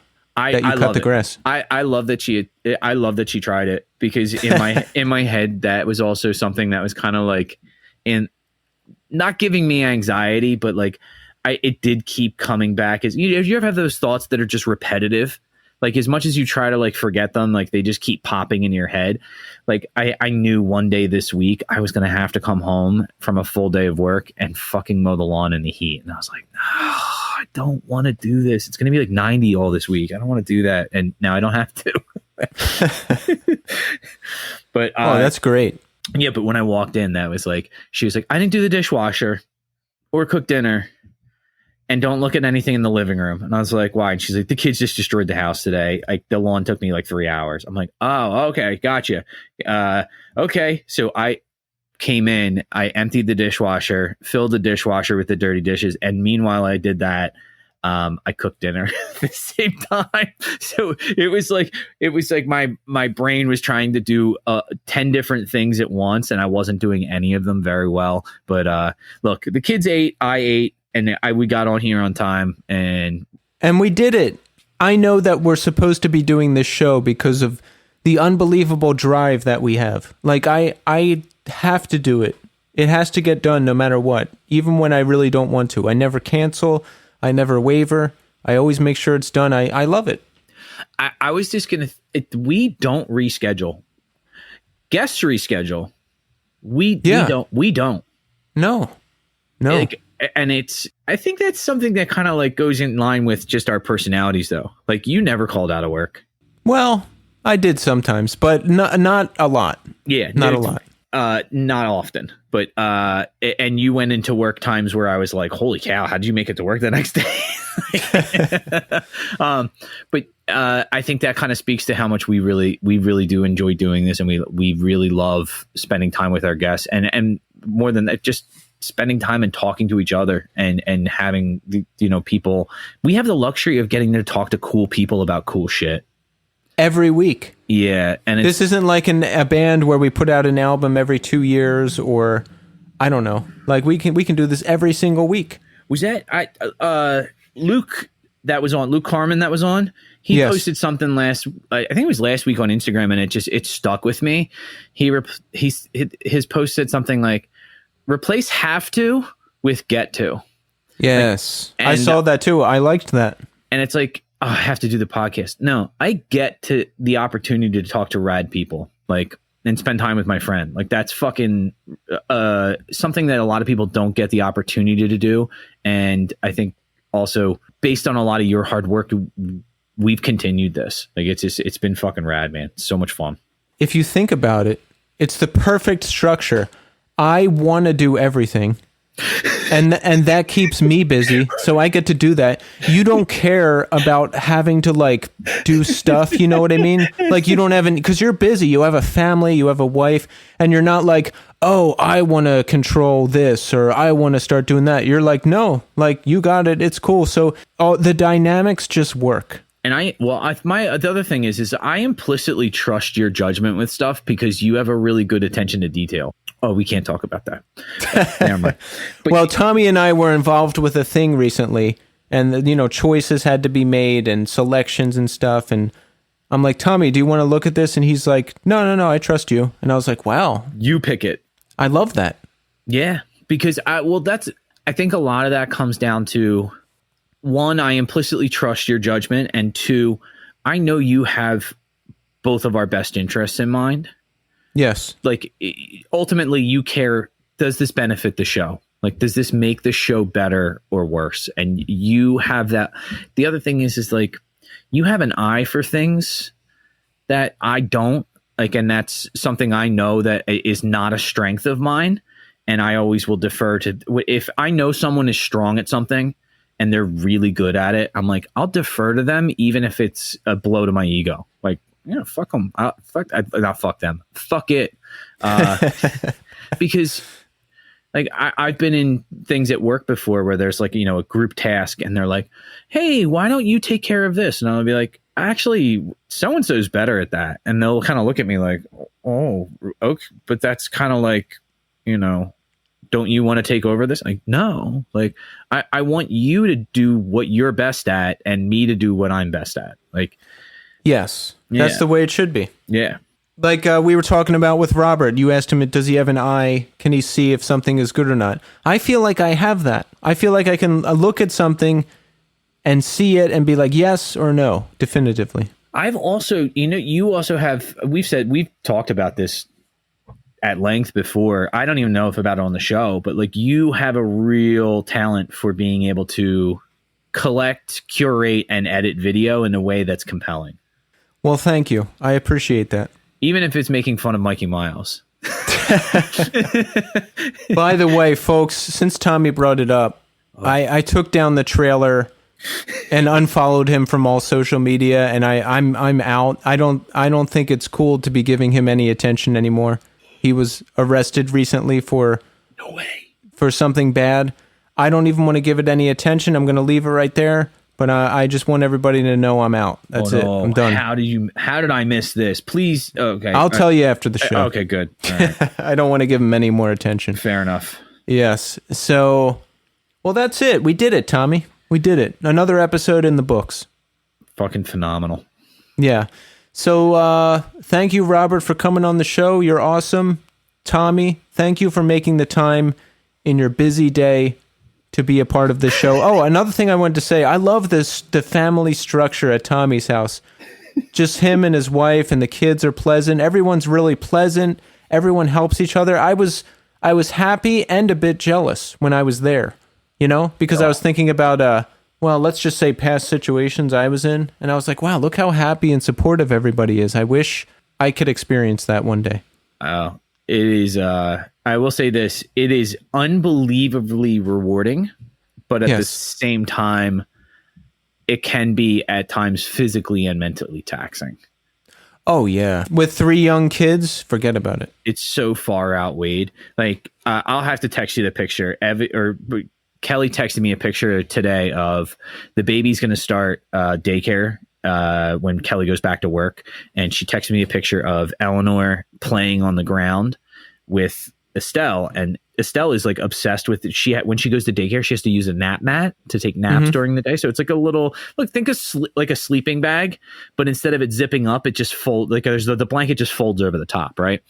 the grass. I love that she tried it, because in my head that was also something that was kind of like not giving me anxiety, but like it did keep coming back. You ever have those thoughts that are just repetitive? Like as much as you try to like forget them, like they just keep popping in your head. Like I knew one day this week I was going to have to come home from a full day of work and fucking mow the lawn in the heat. And I was like, no, I don't want to do this. It's going to be like 90 all this week. I don't want to do that. And now I don't have to. But oh, that's great. Yeah, but when I walked in, she was like, I didn't do the dishwasher or cook dinner, and don't look at anything in the living room. And I was like, why? And she's like, the kids just destroyed the house today. The lawn took me like 3 hours. I'm like, oh, okay, gotcha. Okay. So I came in, I emptied the dishwasher, filled the dishwasher with the dirty dishes, and meanwhile I did that, I cooked dinner at the same time. So it was like my brain was trying to do 10 different things at once, and I wasn't doing any of them very well. But look, the kids ate, I ate, and we got on here on time, and we did it. I know that we're supposed to be doing this show because of the unbelievable drive that we have. Like I have to do it. It has to get done no matter what, even when I really don't want to. I never cancel. I never waver. I always make sure it's done. I love it. I was just going to, we don't reschedule. Guests reschedule. We don't. No. And I think that's something that kind of like goes in line with just our personalities though. Like you never called out of work. Well, I did sometimes, but not a lot. Yeah. Not a lot. Not often, but and you went into work times where I was like, holy cow, how did you make it to work the next day? But I think that kind of speaks to how much we really do enjoy doing this, and we really love spending time with our guests, and more than that, just spending time and talking to each other and having people. We have the luxury of getting to talk to cool people about cool shit every week. Yeah, and this isn't like a band where we put out an album every 2 years, or I don't know. Like we can do this every single week. Was that Luke that was on? Luke Carmen that was on? He posted something I think it was last week on Instagram, and it stuck with me. His post said something like, "Replace have to with get to." Yes, I saw that too. I liked that. And it's like, oh, I have to do the podcast. No, I get to the opportunity to talk to rad people, like, and spend time with my friend. Like that's fucking something that a lot of people don't get the opportunity to do. And I think also based on a lot of your hard work, we've continued this. Like it's been fucking rad, man. It's so much fun. If you think about it, it's the perfect structure. I want to do everything. And that keeps me busy, so I get to do that. You don't care about having to like do stuff, you know what I mean? Like you don't have any, because you're busy. You have a family, you have a wife, and you're not like, oh, I want to control this or I want to start doing that. You're like, no, like you got it. It's cool. So the dynamics just work. And the other thing is I implicitly trust your judgment with stuff because you have a really good attention to detail. Oh, we can't talk about that. Never mind. But well, Tommy and I were involved with a thing recently, and choices had to be made and selections and stuff. And I'm like, Tommy, do you want to look at this? And he's like, no, I trust you. And I was like, wow, you pick it. I love that. Yeah, because I think a lot of that comes down to, one, I implicitly trust your judgment, and two, I know you have both of our best interests in mind. Yes. Like ultimately you care, does this benefit the show? Like, does this make the show better or worse? And you have that. The other thing is like, you have an eye for things that I don't like. And that's something I know that is not a strength of mine. And I always will defer to, if I know someone is strong at something and they're really good at it, I'm like, I'll defer to them, even if it's a blow to my ego. Like, fuck them. Fuck them. Fuck it. Because like I've been in things at work before where there's like, a group task and they're like, hey, why don't you take care of this? And I'll be like, actually, so-and-so's better at that. And they'll kind of look at me like, oh, okay. But that's kind of like, don't you want to take over this? Like, no, like I want you to do what you're best at and me to do what I'm best at. Like, yes, that's the way it should be. Yeah. Like we were talking about with Robert, you asked him, does he have an eye? Can he see if something is good or not? I feel like I have that. I feel like I can look at something and see it and be like, yes or no, definitively. I've also, you also have, we've talked about this at length before. I don't even know if about it on the show, but like you have a real talent for being able to collect, curate, and edit video in a way that's compelling. Well, thank you. I appreciate that. Even if it's making fun of Mikey Miles. By the way, folks, since Tommy brought it up, I took down the trailer and unfollowed him from all social media, and I'm out. I don't think it's cool to be giving him any attention anymore. He was arrested recently for something bad. I don't even want to give it any attention. I'm going to leave it right there. But I just want everybody to know I'm out. That's it. I'm done. How did I miss this? Please. Okay. I'll tell you after the show. Okay, good. All right. I don't want to give him any more attention. Fair enough. Yes. So, well, that's it. We did it, Tommy. We did it. Another episode in the books. Fucking phenomenal. Yeah. So, thank you, Robert, for coming on the show. You're awesome. Tommy, thank you for making the time in your busy day to be a part of this show. Oh, another thing I wanted to say, I love the family structure at Tommy's house. Just him and his wife, and the kids are pleasant. Everyone's really pleasant. Everyone helps each other. I was happy and a bit jealous when I was there, because I was thinking about, let's just say past situations I was in. And I was like, wow, look how happy and supportive everybody is. I wish I could experience that one day. Oh, it is, I will say this, it is unbelievably rewarding, but at the same time, it can be at times physically and mentally taxing. Oh, yeah. With 3 young kids, forget about it. It's so far outweighed. Like, I'll have to text you the picture. Kelly texted me a picture today of the baby's going to start daycare when Kelly goes back to work. And she texted me a picture of Eleanor playing on the ground with Estelle, and Estelle is like obsessed with it. When she goes to daycare, she has to use a nap mat to take naps during the day. So it's like a little, think of like a sleeping bag, but instead of it zipping up, it just folds, like the blanket just folds over the top, right?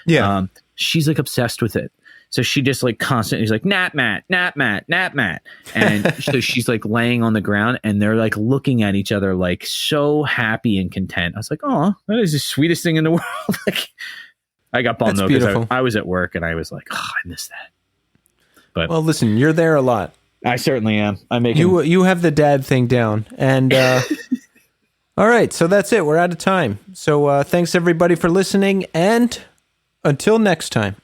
Yeah. She's like obsessed with it. So she just like constantly is like nap mat, nap mat, nap mat. And so she's like laying on the ground and they're like looking at each other like so happy and content. I was like, oh, that is the sweetest thing in the world. Like, I got bummed though because I was at work and I was like, oh, I miss that. But well, listen, you're there a lot. I certainly am. You have the dad thing down, and all right, so that's it. We're out of time. So thanks everybody for listening, and until next time.